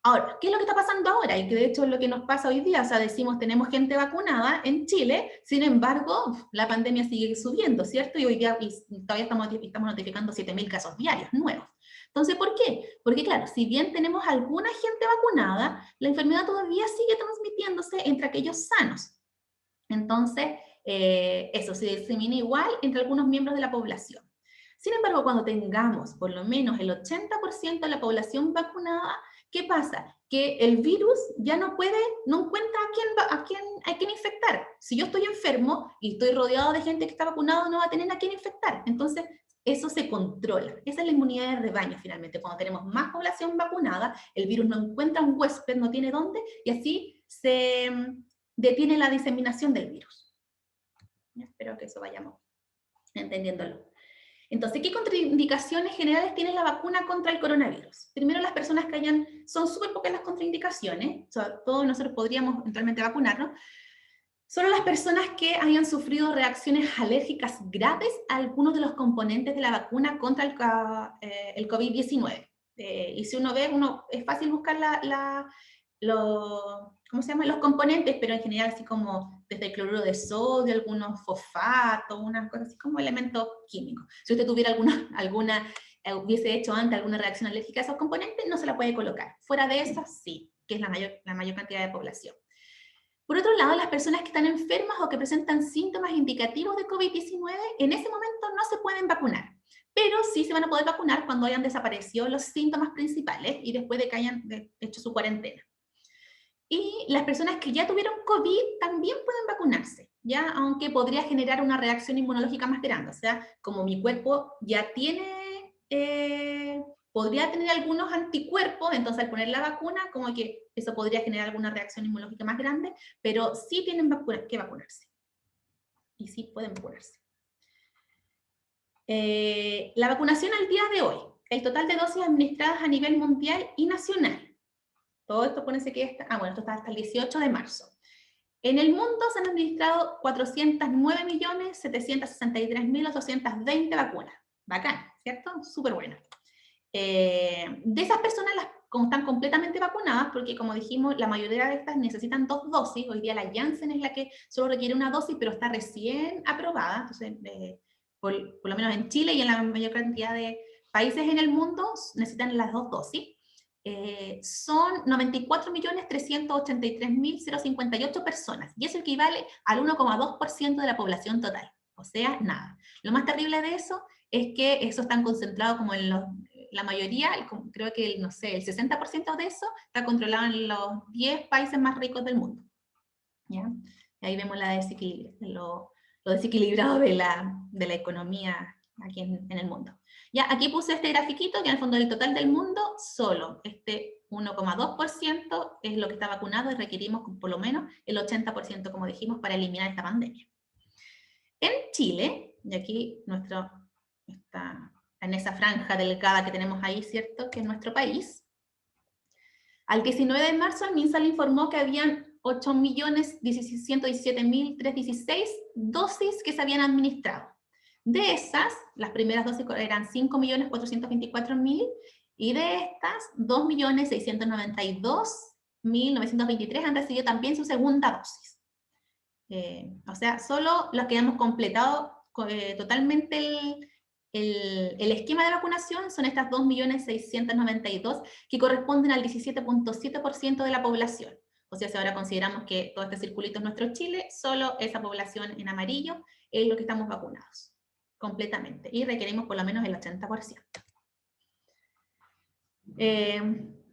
Ahora, ¿qué es lo que está pasando ahora? Y que de hecho es lo que nos pasa hoy día, o sea, decimos tenemos gente vacunada en Chile, sin embargo, la pandemia sigue subiendo, ¿cierto? Y hoy día todavía estamos notificando 7.000 casos diarios nuevos. Entonces, ¿por qué? Porque claro, si bien tenemos alguna gente vacunada, la enfermedad todavía sigue transmitiéndose entre aquellos sanos. Entonces, eso se disemina igual entre algunos miembros de la población. Sin embargo, cuando tengamos por lo menos el 80% de la población vacunada, ¿qué pasa? Que el virus ya no encuentra a quién infectar. Si yo estoy enfermo y estoy rodeado de gente que está vacunada, no va a tener a quién infectar. Entonces, eso se controla. Esa es la inmunidad de rebaño, finalmente. Cuando tenemos más población vacunada, el virus no encuentra un huésped, no tiene dónde, y así se detiene la diseminación del virus. Espero que eso vayamos entendiéndolo. Entonces, ¿qué contraindicaciones generales tiene la vacuna contra el coronavirus? Primero, las personas que son súper pocas las contraindicaciones, o sea, todos nosotros podríamos eventualmente vacunarnos, solo las personas que hayan sufrido reacciones alérgicas graves a algunos de los componentes de la vacuna contra el COVID-19. Y si uno ve, es fácil buscar ¿cómo se llama? Los componentes, pero en general así como desde el cloruro de algunos fosfatos, unas cosas así como elementos químicos. Si usted tuviera hubiese hecho antes alguna reacción alérgica a esos componentes, no se la puede colocar. Fuera de eso, sí, que es la mayor cantidad de población. Por otro lado, las personas que están enfermas o que presentan síntomas indicativos de COVID-19, en ese momento no se pueden vacunar, pero sí se van a poder vacunar cuando hayan desaparecido los síntomas principales y después de que hayan hecho su cuarentena. Y las personas que ya tuvieron COVID también pueden vacunarse, ¿ya? Aunque podría generar una reacción inmunológica más grande. O sea, como mi cuerpo ya tiene, podría tener algunos anticuerpos, entonces al poner la vacuna, como que eso podría generar alguna reacción inmunológica más grande, pero sí tienen que vacunarse. Y sí pueden vacunarse. La vacunación al día de hoy, el total de dosis administradas a nivel mundial y nacional. Todo esto parece que está, bueno, esto está hasta el 18 de marzo. En el mundo se han administrado 409.763.820 vacunas. Bacán, ¿cierto? Súper bueno. De esas personas, como están completamente vacunadas, porque como dijimos, la mayoría de estas necesitan 2 dosis. Hoy día la Janssen es la que solo requiere 1 dosis, pero está recién aprobada. Entonces, por lo menos en Chile y en la mayor cantidad de países en el mundo, necesitan las 2 dosis. Son 94.383.058 personas, y eso equivale al 1,2% de la población total, o sea, nada. Lo más terrible de eso es que eso está concentrado como en la mayoría, creo que, no sé, el 60% de eso está controlado en los 10 países más ricos del mundo. ¿Ya? Y ahí vemos lo desequilibrado de la economía aquí en el mundo. Ya, aquí puse este grafiquito que en el fondo del total del mundo, solo este 1,2% es lo que está vacunado y requerimos por lo menos el 80%, como dijimos, para eliminar esta pandemia. En Chile, y aquí está en esa franja delgada que tenemos ahí, ¿cierto?, que es nuestro país, al 19 de marzo el MinSal informó que habían 8.117.316 dosis que se habían administrado. De esas, las primeras dosis eran 5.424.000, y de estas, 2.692.923 han recibido también su segunda dosis. O sea, solo los que hemos completado totalmente el esquema de vacunación son estas 2.692.000, que corresponden al 17.7% de la población. O sea, si ahora consideramos que todo este circulito es nuestro Chile, solo esa población en amarillo es lo que estamos vacunados, completamente, y requerimos por lo menos el 80%.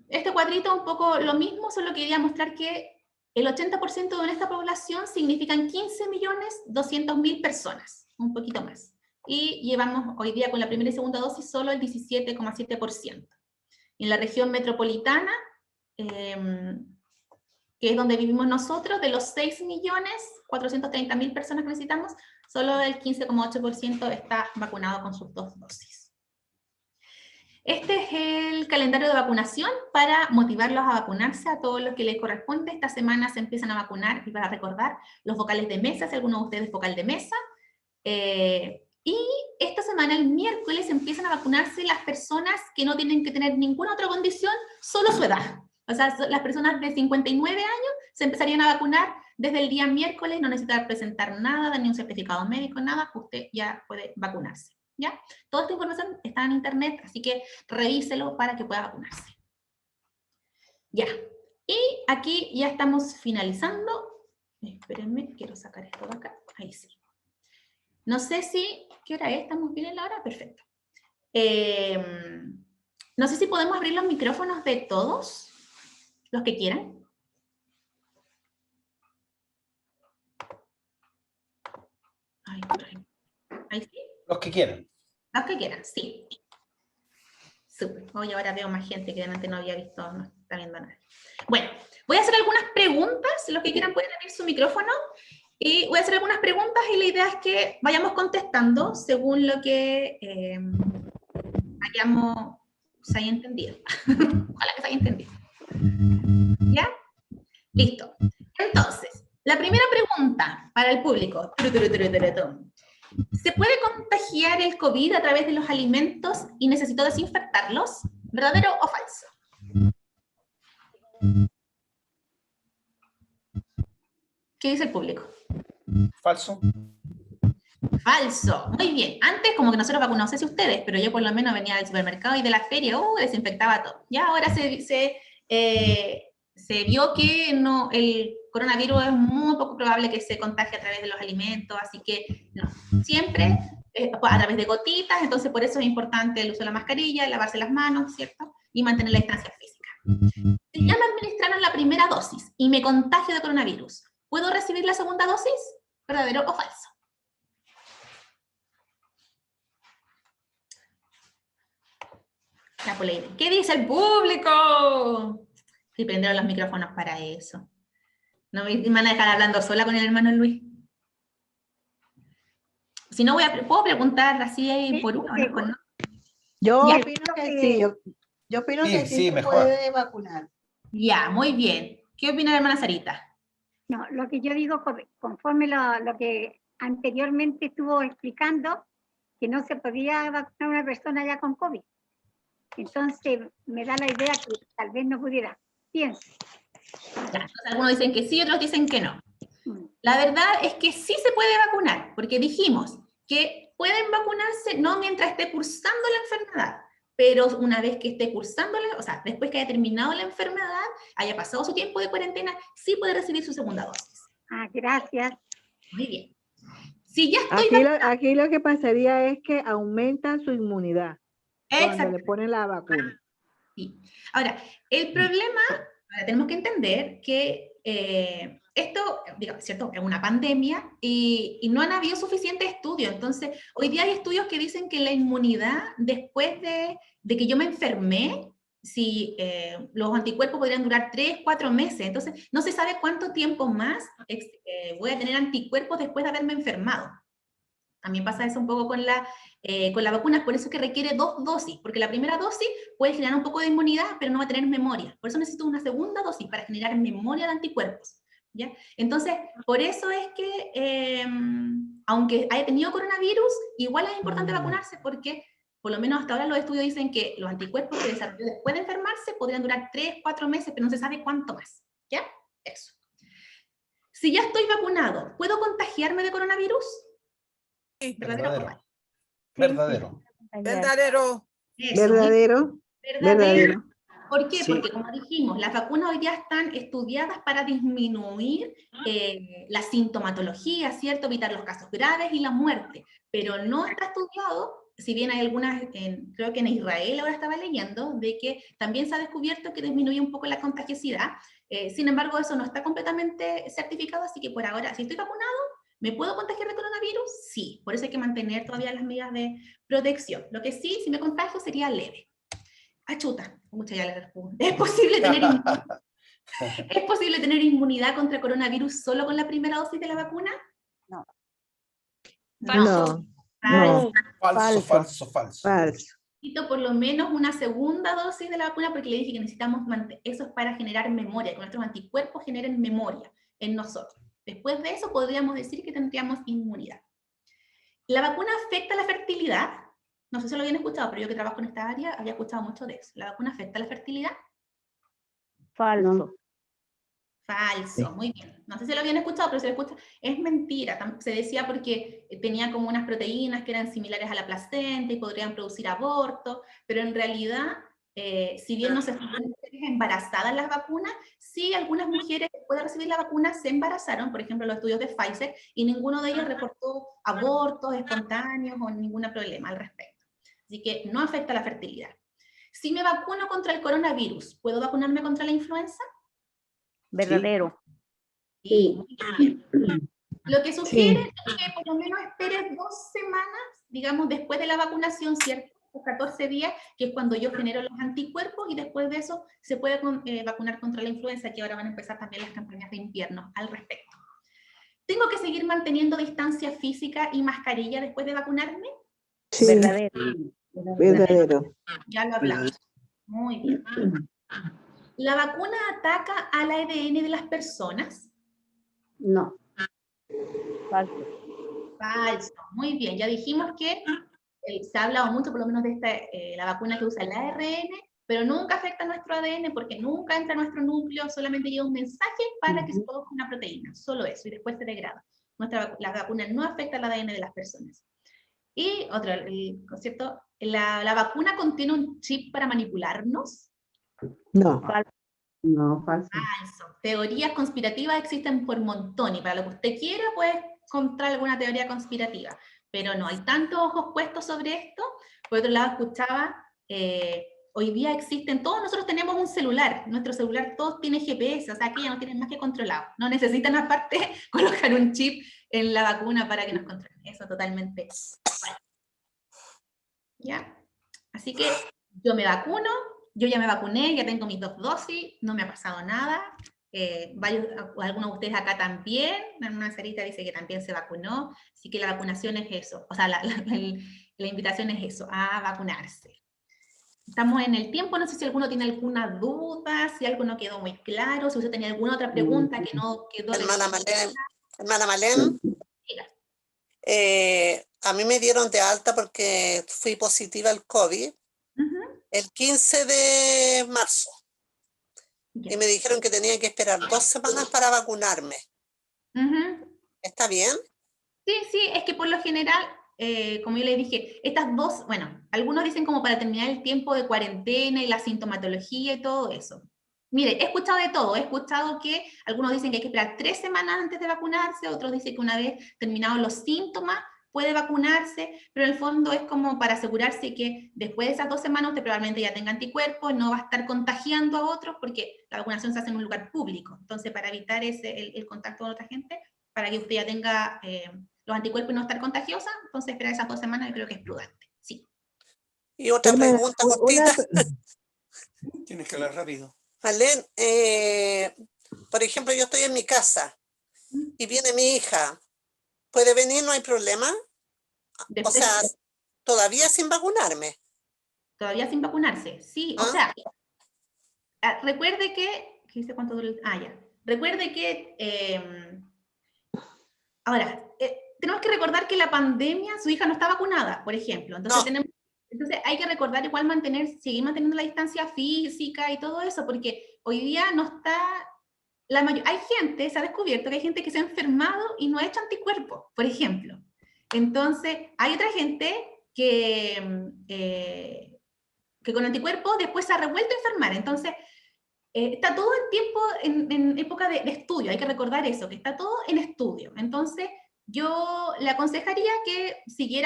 Este cuadrito un poco lo mismo, solo quería mostrar que el 80% de nuestra población significan 15.200.000 personas, un poquito más. Y llevamos hoy día con la primera y segunda dosis solo el 17,7%. En la región metropolitana, que es donde vivimos nosotros, de los 6.430.000 personas que necesitamos, solo el 15,8% está vacunado con sus 2 dosis. Este es el calendario de vacunación para motivarlos a vacunarse a todos los que les corresponde. Esta semana se empiezan a vacunar, y para recordar, los vocales de mesa, si alguno de ustedes es vocal de mesa. Y esta semana, el miércoles, empiezan a vacunarse las personas que no tienen que tener ninguna otra condición, solo su edad. O sea, las personas de 59 años se empezarían a vacunar desde el día miércoles, no necesitan presentar nada, ni un certificado médico, nada, usted ya puede vacunarse. ¿Ya? Toda esta información está en internet, así que revíselo para que pueda vacunarse. Ya. Y aquí ya estamos finalizando. Espérenme, quiero sacar esto de acá. Ahí sí. No sé si... ¿Qué hora es? ¿Estamos bien en la hora? Perfecto. No sé si podemos abrir los micrófonos de todos, los que quieran. Ay, por ahí. Ahí sí. Los que quieran. Los que quieran, sí. Súper. Hoy ahora veo más gente que antes no había visto, no está viendo nada. Bueno, voy a hacer algunas preguntas. Los que quieran pueden abrir su micrófono. Y voy a hacer algunas preguntas y la idea es que vayamos contestando según lo que se haya entendido. Ojalá que se haya entendido. ¿Ya? Listo. Entonces, la primera pregunta para el público. ¿Se puede contagiar el COVID a través de los alimentos y necesito desinfectarlos? ¿Verdadero o falso? ¿Qué dice el público? Falso. Falso. Muy bien. Antes como que nosotros vacunamos, no sé si ustedes, pero yo por lo menos venía del supermercado y de la feria, desinfectaba todo. Ya ahora se vio que no, el coronavirus es muy poco probable que se contagie a través de los alimentos, así que no, siempre a través de gotitas, entonces por eso es importante el uso de la mascarilla, lavarse las manos, ¿cierto? Y mantener la distancia física. Si ya me administraron la primera dosis y me contagio de coronavirus, ¿puedo recibir la segunda dosis? ¿Verdadero o falso? La Poleire. ¿Qué dice el público? Y prendieron los micrófonos para eso. No me van a dejar hablando sola con el hermano Luis. Si no, puedo preguntar así por uno, ¿no? Yo Ya. opino que sí, yo opino que sí Sí, se mejor. puede vacunar. Ya, muy bien. ¿Qué opina la hermana Sarita? No, lo que yo digo, conforme lo que anteriormente estuvo explicando, que no se podía vacunar a una persona ya con COVID. Entonces, me da la idea que tal vez no pudiera. Pienso. Ya, entonces algunos dicen que sí, otros dicen que no. Mm. La verdad es que sí se puede vacunar, porque dijimos que pueden vacunarse no mientras esté cursando la enfermedad, pero una vez que esté cursándola, o sea, después que haya terminado la enfermedad, haya pasado su tiempo de cuarentena, sí puede recibir su segunda dosis. Ah, gracias. Muy bien. Si ya estoy Aquí lo que pasaría es que aumenta su inmunidad cuando Exacto. le ponen la vacuna. Sí. Ahora, el problema, ahora tenemos que entender que esto, digamos, ¿cierto? Es una pandemia y no han habido suficientes estudios. Entonces, hoy día hay estudios que dicen que la inmunidad después de que yo me enfermé, si los anticuerpos podrían durar 3, 4 meses. Entonces, no se sabe cuánto tiempo más voy a tener anticuerpos después de haberme enfermado. A mí pasa eso un poco con la vacuna, por eso es que requiere 2 dosis, porque la primera dosis puede generar un poco de inmunidad, pero no va a tener memoria. Por eso necesito una segunda dosis para generar memoria de anticuerpos. ¿Ya? Entonces, por eso es que, aunque haya tenido coronavirus, igual es importante vacunarse, porque por lo menos hasta ahora los estudios dicen que los anticuerpos que desarrolló después de enfermarse podrían durar 3, 4 meses, pero no se sabe cuánto más. ¿Ya? Eso. Si ya estoy vacunado, ¿puedo contagiarme de coronavirus? ¿Verdadero o falso? Verdadero. Verdadero. Eso, ¿Verdadero? verdadero. ¿Por qué? Sí. Porque como dijimos, las vacunas hoy día están estudiadas para disminuir la sintomatología, ¿cierto? Evitar los casos graves y la muerte, pero no está estudiado, si bien hay algunas, creo que en Israel ahora estaba leyendo, de que también se ha descubierto que disminuye un poco la contagiosidad, sin embargo eso no está completamente certificado, así que por ahora, si estoy vacunado, ¿me puedo contagiar de coronavirus? Sí, por eso hay que mantener todavía las medidas de protección. Lo que sí, si me contagio, sería leve. Chuta, mucha ya le responde. ¿Es posible tener inmunidad contra coronavirus solo con la primera dosis de la vacuna? No. Falso. No. Falso. Falso. Necesito por lo menos una segunda dosis de la vacuna porque le dije que necesitamos, eso es para generar memoria, que nuestros anticuerpos generen memoria en nosotros. Después de eso podríamos decir que tendríamos inmunidad. ¿La vacuna afecta la fertilidad? No sé si lo habían escuchado, pero yo que trabajo en esta área había escuchado mucho de eso. ¿La vacuna afecta la fertilidad? Falso. Falso, muy bien. No sé si lo habían escuchado, pero si lo escuchan, es mentira. Se decía porque tenía como unas proteínas que eran similares a la placenta y podrían producir aborto, pero en realidad, si bien no se estudian mujeres embarazadas las vacunas, sí algunas mujeres después de recibir la vacuna se embarazaron, por ejemplo los estudios de Pfizer, y ninguno de ellos reportó abortos espontáneos o ningún problema al respecto. Así que no afecta la fertilidad. Si me vacuno contra el coronavirus, ¿puedo vacunarme contra la influenza? Verdadero. Sí, muy bien. Lo que sugiere es que por lo menos esperes 2 semanas, digamos, después de la vacunación, ¿cierto? O 14 días, que es cuando yo genero los anticuerpos, y después de eso se puede vacunar contra la influenza, que ahora van a empezar también las campañas de invierno al respecto. ¿Tengo que seguir manteniendo distancia física y mascarilla después de vacunarme? Sí. Verdadero. Ya lo hablamos. Muy bien. ¿La vacuna ataca al ADN de las personas? No. Falso. Falso. Muy bien. Ya dijimos que se ha hablado mucho, por lo menos de la vacuna que usa el ARN, pero nunca afecta a nuestro ADN porque nunca entra a nuestro núcleo, solamente llega un mensaje para que se produzca una proteína, solo eso, y después se degrada. La vacuna no afecta al ADN de las personas. Y otro, ¿cierto? ¿La vacuna contiene un chip para manipularnos? No. No, falso. Falso. Teorías conspirativas existen por montón, y para lo que usted quiera puede encontrar alguna teoría conspirativa, pero no hay tantos ojos puestos sobre esto. Por otro lado, escuchaba hoy día existen, todos nosotros tenemos un celular, nuestro celular todos tiene GPS, o sea, que ya no tienen más que controlado. No necesitan aparte colocar un chip en la vacuna para que nos controlen. Eso totalmente. ¿Ya? Así que yo me vacuno, yo ya me vacuné, ya tengo mis 2 dosis, no me ha pasado nada. Algunos de ustedes acá también, una Sarita dice que también se vacunó, así que la vacunación es eso, o sea, la invitación es eso, a vacunarse. Estamos en el tiempo, no sé si alguno tiene alguna duda, si algo no quedó muy claro, si usted tenía alguna otra pregunta que no quedó. Hermana Malén, a mí me dieron de alta porque fui positiva al COVID el 15 de marzo. Y me dijeron que tenía que esperar 2 semanas para vacunarme. ¿Está bien? Sí, es que por lo general, como yo les dije, estas 2, bueno, algunos dicen como para terminar el tiempo de cuarentena y la sintomatología y todo eso. Mire, he escuchado de todo, he escuchado que algunos dicen que hay que esperar 3 semanas antes de vacunarse, otros dicen que una vez terminados los síntomas puede vacunarse, pero en el fondo es como para asegurarse que después de esas 2 semanas usted probablemente ya tenga anticuerpos, no va a estar contagiando a otros, porque la vacunación se hace en un lugar público. Entonces, para evitar el contacto con otra gente, para que usted ya tenga los anticuerpos y no estar contagiosa, entonces esperar esas 2 semanas yo creo que es prudente. Sí. Y otra pregunta cortita. Tienes que hablar rápido. Malén, por ejemplo, yo estoy en mi casa y viene mi hija. ¿Puede venir? ¿No hay problema? O sea, todavía sin vacunarme. Todavía sin vacunarse, sí. O sea, recuerde que... ¿Qué dice cuánto dura? Ya. Recuerde que... ahora, tenemos que recordar que la pandemia, su hija no está vacunada, por ejemplo. Entonces, entonces hay que recordar igual seguir manteniendo la distancia física y todo eso, porque hoy día no está... hay gente, se ha descubierto que hay gente que se ha enfermado y no ha hecho anticuerpos, por ejemplo. Entonces, hay otra gente que con anticuerpos después se ha revuelto a enfermar. Entonces, está todo el tiempo en época de estudio, hay que recordar eso, que está todo en estudio. Entonces, yo le aconsejaría que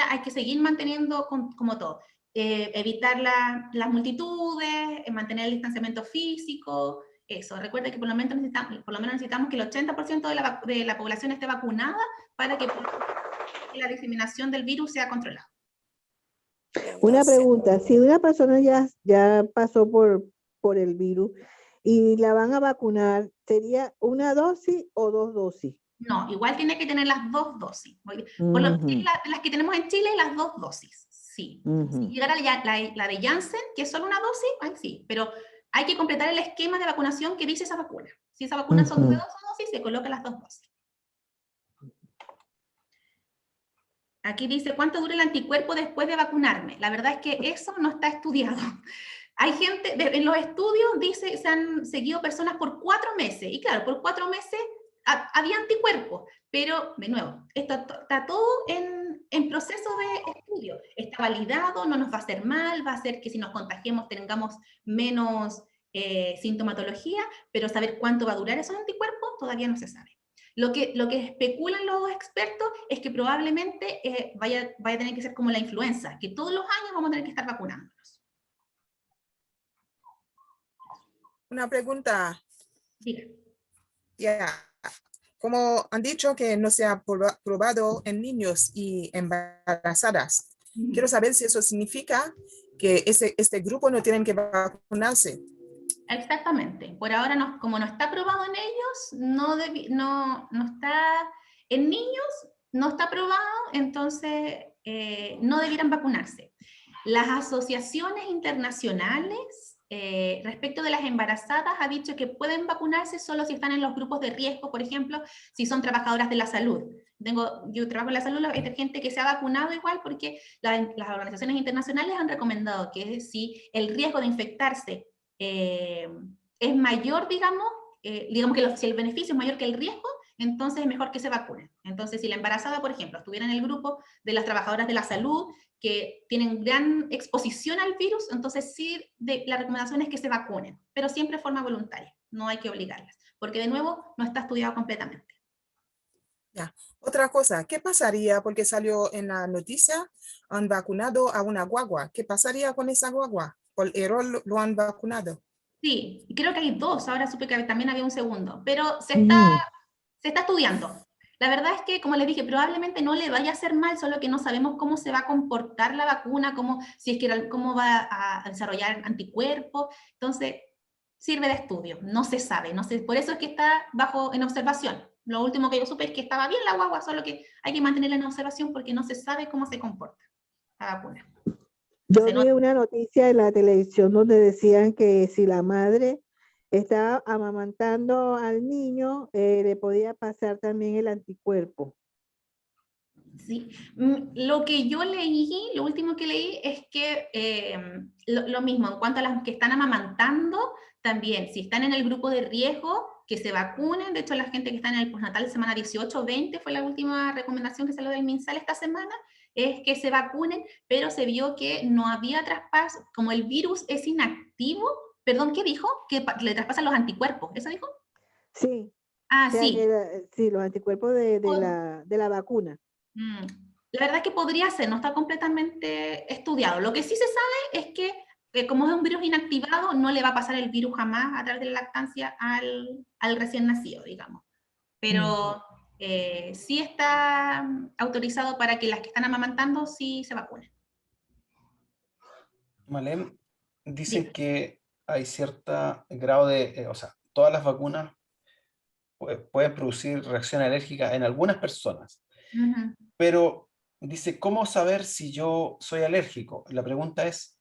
hay que seguir manteniendo como todo. Evitar las multitudes, mantener el distanciamiento físico, eso. Recuerde que por lo menos necesitamos que el 80% de la población esté vacunada para que la diseminación del virus sea controlada. Una pregunta, si una persona ya pasó por el virus y la van a vacunar, ¿sería una dosis o 2 dosis? No, igual tiene que tener las 2 dosis. Por las que tenemos en Chile, las 2 dosis, sí. Si llegara la de Janssen, que es solo una dosis, sí, pero hay que completar el esquema de vacunación que dice esa vacuna. Si esa vacuna son de 2 dosis, se colocan las 2 dosis. Aquí dice, ¿cuánto dura el anticuerpo después de vacunarme? La verdad es que eso no está estudiado. Hay gente, en los estudios dice, se han seguido personas por 4 meses, y claro, por 4 meses había anticuerpos, pero de nuevo, esto está todo en proceso de estudio. Está validado, no nos va a hacer mal, va a hacer que si nos contagiemos tengamos menos sintomatología, pero saber cuánto va a durar esos anticuerpos todavía no se sabe. Lo que especulan los expertos es que probablemente vaya a tener que ser como la influenza, que todos los años vamos a tener que estar vacunándonos. Una pregunta. Diga. Ya. Como han dicho que no se ha probado en niños y embarazadas, quiero saber si eso significa que este grupo no tienen que vacunarse. Exactamente. Por ahora, como no está probado en ellos, no está en niños, no está probado, entonces no debieran vacunarse. Las asociaciones internacionales respecto de las embarazadas ha dicho que pueden vacunarse solo si están en los grupos de riesgo, por ejemplo, si son trabajadoras de la salud. Yo trabajo en la salud, hay gente que se ha vacunado igual porque las organizaciones internacionales han recomendado que si el riesgo de infectarse es mayor, digamos que si el beneficio es mayor que el riesgo, entonces es mejor que se vacunen. Entonces, si la embarazada, por ejemplo, estuviera en el grupo de las trabajadoras de la salud, que tienen gran exposición al virus, entonces sí, la recomendación es que se vacunen, pero siempre de forma voluntaria, no hay que obligarlas, porque de nuevo no está estudiado completamente. Ya. Otra cosa, ¿qué pasaría? Porque salió en la noticia, han vacunado a una guagua. ¿Qué pasaría con esa guagua? por error lo han vacunado. Sí, creo que hay dos, ahora supe que también había un segundo, pero se Mm. está estudiando. La verdad es que, como les dije, probablemente no le vaya a hacer mal, solo que no sabemos cómo se va a comportar la vacuna, si es que cómo va a desarrollar anticuerpos. Entonces, sirve de estudio, no se sabe, no sé, por eso es que está en observación. Lo último que yo supe es que estaba bien la guagua, solo que hay que mantenerla en observación porque no se sabe cómo se comporta la vacuna. Yo Entonces, vi una noticia en la televisión donde decían que si la madre estaba amamantando al niño, le podía pasar también el anticuerpo. sí, lo que yo leí, lo último que leí es que lo mismo, en cuanto a las que están amamantando, también, si están en el grupo de riesgo, que se vacunen. De hecho, la gente que está en el postnatal semana 18 o 20 fue la última recomendación que salió del MinSal esta semana, es que se vacunen, pero se vio que no había traspaso, como el virus es inactivo, perdón, ¿qué dijo? Que le traspasan los anticuerpos, ¿eso dijo? Sí, Ah, o sea sí. que sí, los anticuerpos de la vacuna. Mm. La verdad es que podría ser, no está completamente estudiado. Lo que sí se sabe es que, como es un virus inactivado, no le va a pasar el virus jamás a través de la lactancia al recién nacido, digamos. Pero sí está autorizado para que las que están amamantando sí se vacunen. Malem, dicen Dime. que hay cierto grado de, o sea, todas las vacunas pueden producir reacción alérgica en algunas personas, Ujú. pero dice, ¿cómo saber si yo soy alérgico? La pregunta es,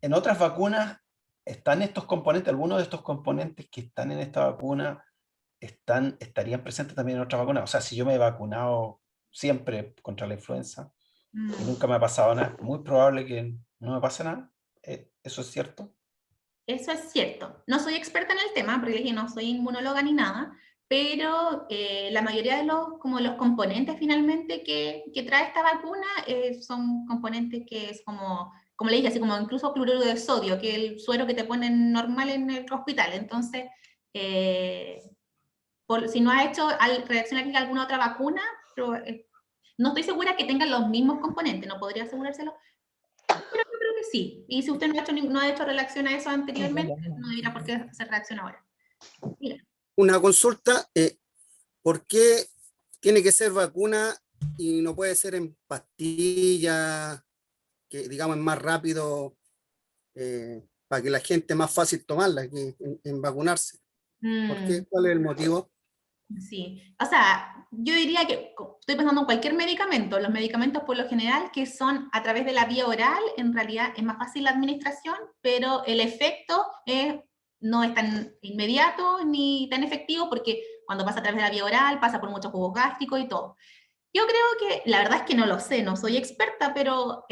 ¿en otras vacunas están estos componentes, algunos de estos componentes que están en esta vacuna estarían presentes también en otras vacunas? O sea, si yo me he vacunado siempre contra la influenza y nunca me ha pasado nada, muy probable que no me pase nada. ¿Eso es cierto? Eso es cierto. No soy experta en el tema, porque dije, no soy inmunóloga ni nada, pero la mayoría de como los componentes finalmente que trae esta vacuna son componentes que es como le dije, así como incluso cloruro de sodio, que es el suero que te ponen normal en el hospital. Entonces, si no ha hecho reacción alérgica a alguna otra vacuna, pero, no estoy segura que tengan los mismos componentes, no podría asegurárselo, pero yo creo que sí. Y si usted no ha hecho relación a eso anteriormente, no debería por qué hacer reacción ahora. Mira. Una consulta, ¿por qué tiene que ser vacuna y no puede ser en pastillas, que digamos es más rápido, para que la gente más fácil tomarla que en vacunarse? ¿Por qué? ¿Cuál es el motivo? Sí, o sea, yo diría que estoy pensando en cualquier medicamento. Los medicamentos por lo general que son a través de la vía oral, en realidad es más fácil la administración, pero el efecto no es tan inmediato ni tan efectivo porque cuando pasa a través de la vía oral pasa por muchos jugos gástricos y todo. Yo creo que, la verdad es que no lo sé, no soy experta, pero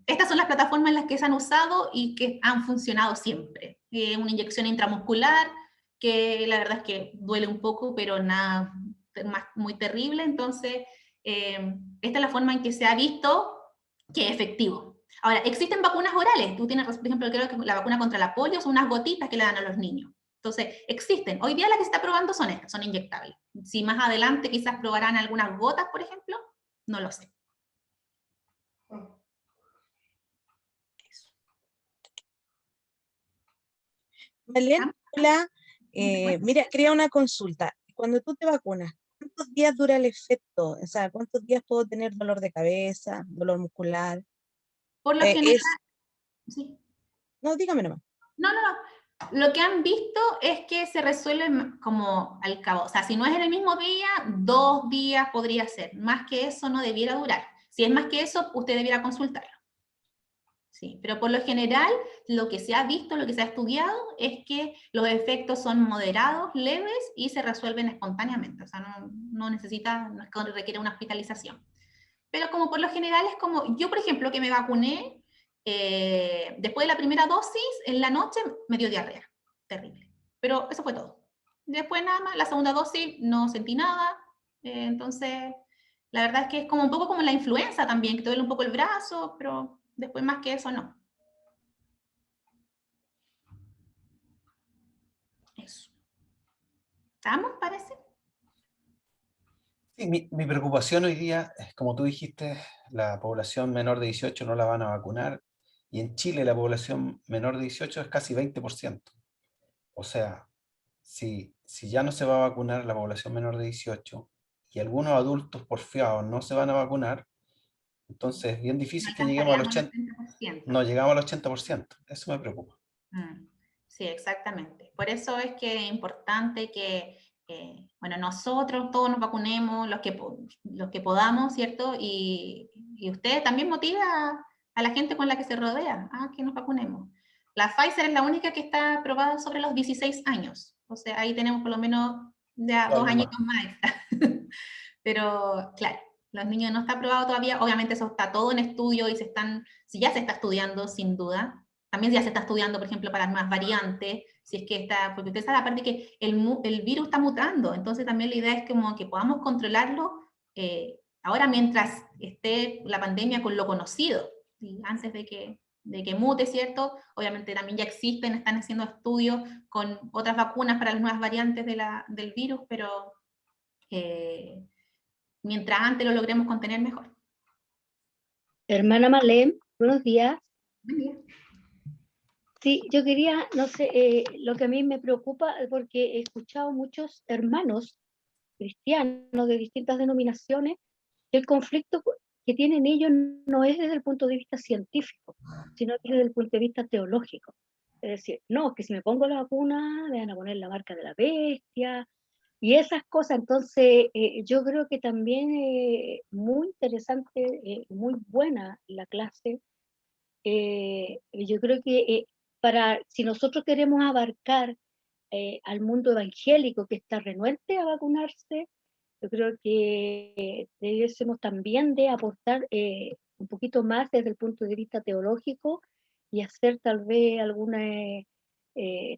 estas son las plataformas en las que se han usado y que han funcionado siempre. Una inyección intramuscular, que la verdad es que duele un poco, pero nada muy terrible. Entonces, esta es la forma en que se ha visto que es efectivo. Ahora, existen vacunas orales. Tú tienes, por ejemplo, creo que la vacuna contra la polio son unas gotitas que le dan a los niños. Entonces, existen. Hoy día las que se está probando son estas, son inyectables. Si más adelante quizás probarán algunas gotas, por ejemplo, no lo sé. Eso. Belén, ¿Ah? hola. Mira, quería una consulta. Cuando tú te vacunas, ¿cuántos días dura el efecto? O sea, ¿cuántos días puedo tener dolor de cabeza, dolor muscular? Por lo general, Es, sí. no, dígame nomás. No. Lo que han visto es que se resuelve como al cabo. O sea, si no es en el mismo día, 2 días podría ser. Más que eso no debiera durar. Si es más que eso, usted debiera consultarlo. Sí, pero por lo general, lo que se ha visto, lo que se ha estudiado, es que los efectos son moderados, leves y se resuelven espontáneamente. O sea, no es que requiere una hospitalización. Pero como por lo general es como, yo por ejemplo que me vacuné, después de la primera dosis, en la noche me dio diarrea, terrible. Pero eso fue todo. Después nada más, la segunda dosis no sentí nada, entonces la verdad es que es como un poco como la influenza también, que te duele un poco el brazo, pero después más que eso no. Eso. ¿Estamos, parece? Sí, mi preocupación hoy día es, como tú dijiste, la población menor de 18 no la van a vacunar Y en Chile la población menor de 18 es casi 20%. O sea, si ya no se va a vacunar la población menor de 18 y algunos adultos porfiados no se van a vacunar, entonces es bien difícil que lleguemos al 80%. 30%. No llegamos al 80%. Eso me preocupa. Sí, exactamente. Por eso es que es importante que, bueno, nosotros todos nos vacunemos, los que podamos, ¿cierto? Y usted también motiva a la gente con la que se rodea a que nos vacunemos. La Pfizer es la única que está aprobada sobre los 16 años. O sea, ahí tenemos por lo menos ya 2 añitos más. Pero, claro, los niños no está aprobado todavía. Obviamente eso está todo en estudio y si ya se está estudiando, sin duda. También ya se está estudiando, por ejemplo, para las nuevas variantes, si es que está, porque usted sabe aparte que el virus está mutando, entonces también la idea es como que podamos controlarlo ahora mientras esté la pandemia con lo conocido, ¿sí? Antes de que mute, ¿cierto? Obviamente también ya están haciendo estudios con otras vacunas para las nuevas variantes del virus, pero mientras antes lo logremos contener mejor. Hermana Marlene, buenos días. Buen día. Sí, yo quería, no sé, lo que a mí me preocupa, porque he escuchado muchos hermanos cristianos de distintas denominaciones, que el conflicto que tienen ellos no es desde el punto de vista científico, sino que desde el punto de vista teológico. Es decir, no, que si me pongo la vacuna, me van a poner la marca de la bestia, y esas cosas. Entonces, yo creo que también muy interesante, muy buena la clase. Yo creo que si nosotros queremos abarcar al mundo evangélico que está renuente a vacunarse, yo creo que debiésemos también de aportar un poquito más desde el punto de vista teológico y hacer tal vez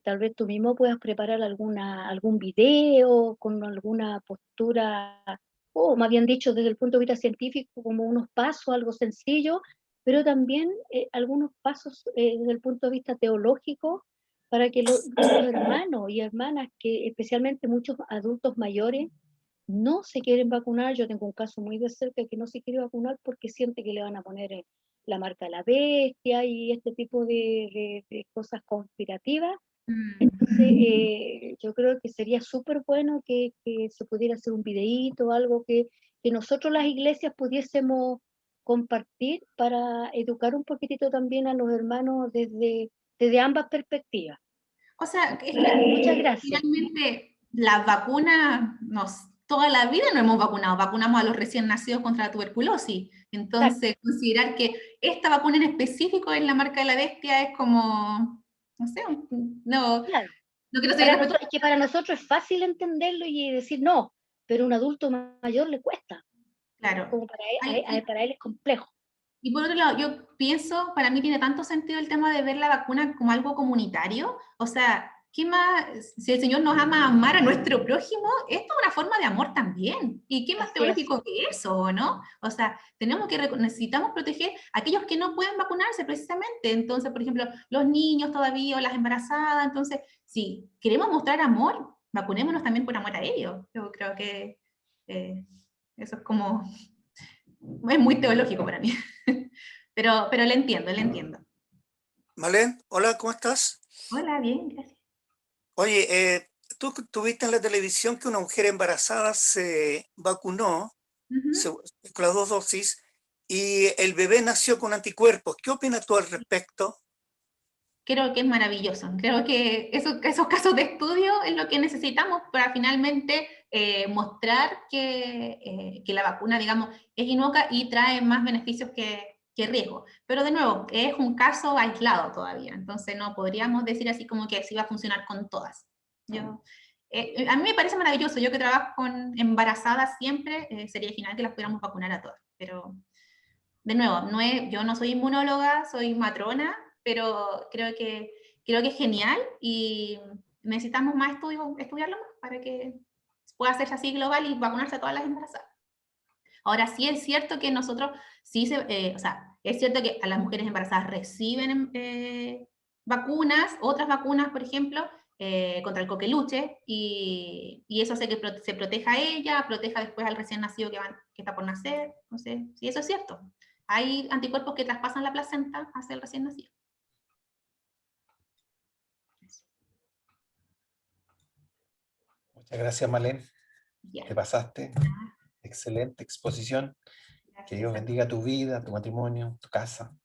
tal vez tú mismo puedas preparar algún video con alguna postura, o más bien dicho, desde el punto de vista científico, como unos pasos, algo sencillo, pero también algunos pasos desde el punto de vista teológico, para que los hermanos y hermanas, que especialmente muchos adultos mayores, no se quieren vacunar. Yo tengo un caso muy de cerca que no se quiere vacunar porque siente que le van a poner la marca de la bestia y este tipo de cosas conspirativas. Entonces, yo creo que sería súper bueno que se pudiera hacer un videíto, algo que nosotros las iglesias pudiésemos compartir para educar un poquitito también a los hermanos desde ambas perspectivas. O sea, es que Muchas gracias. finalmente las vacunas, toda la vida nos hemos vacunado, vacunamos a los recién nacidos contra la tuberculosis. Entonces, considerar que esta vacuna en específico es la marca de la bestia es como, no sé, no, Claro. no quiero seguir Es que para nosotros es fácil entenderlo y decir no, pero a un adulto mayor le cuesta. Claro. Como para él es complejo. Y por otro lado, yo pienso, para mí tiene tanto sentido el tema de ver la vacuna como algo comunitario. O sea, ¿qué más? Si el Señor nos ama amar a nuestro prójimo, esto es una forma de amor también. ¿Y qué más teológico que eso, no? O sea, necesitamos proteger a aquellos que no pueden vacunarse precisamente. Entonces, por ejemplo, los niños todavía o las embarazadas. Entonces, si queremos mostrar amor, vacunémonos también por amor a ellos. Yo creo que eso es como... Es muy teológico para mí, pero le entiendo. Marlene, hola, ¿cómo estás? Hola, bien, gracias. Oye, tú tuviste en la televisión que una mujer embarazada se vacunó con las 2 dosis y el bebé nació con anticuerpos. ¿Qué opinas tú al respecto? Creo que es maravilloso. Creo que esos casos de estudio es lo que necesitamos para finalmente mostrar que la vacuna, digamos, es inocua y trae más beneficios que riesgo. Pero de nuevo, es un caso aislado todavía, entonces no podríamos decir así como que así va a funcionar con todas. A mí me parece maravilloso. Yo que trabajo con embarazadas siempre, sería genial que las pudiéramos vacunar a todas. Pero, de nuevo, yo no soy inmunóloga, soy matrona, pero creo que es genial y necesitamos más estudiarlo más para que pueda hacerse así global y vacunarse a todas las embarazadas. Ahora sí es cierto que nosotros, o sea, es cierto que a las mujeres embarazadas reciben vacunas, otras vacunas, por ejemplo, contra el coqueluche, y eso hace que se proteja a ella, proteja después al recién nacido que está por nacer, no sé, sí, eso es cierto. hay anticuerpos que traspasan la placenta hacia el recién nacido. Muchas gracias, Malén. Ya. Te pasaste. Excelente exposición. Gracias. Que Dios bendiga tu vida, tu matrimonio, tu casa.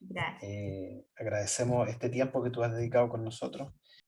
Gracias. Agradecemos este tiempo que tú has dedicado con nosotros.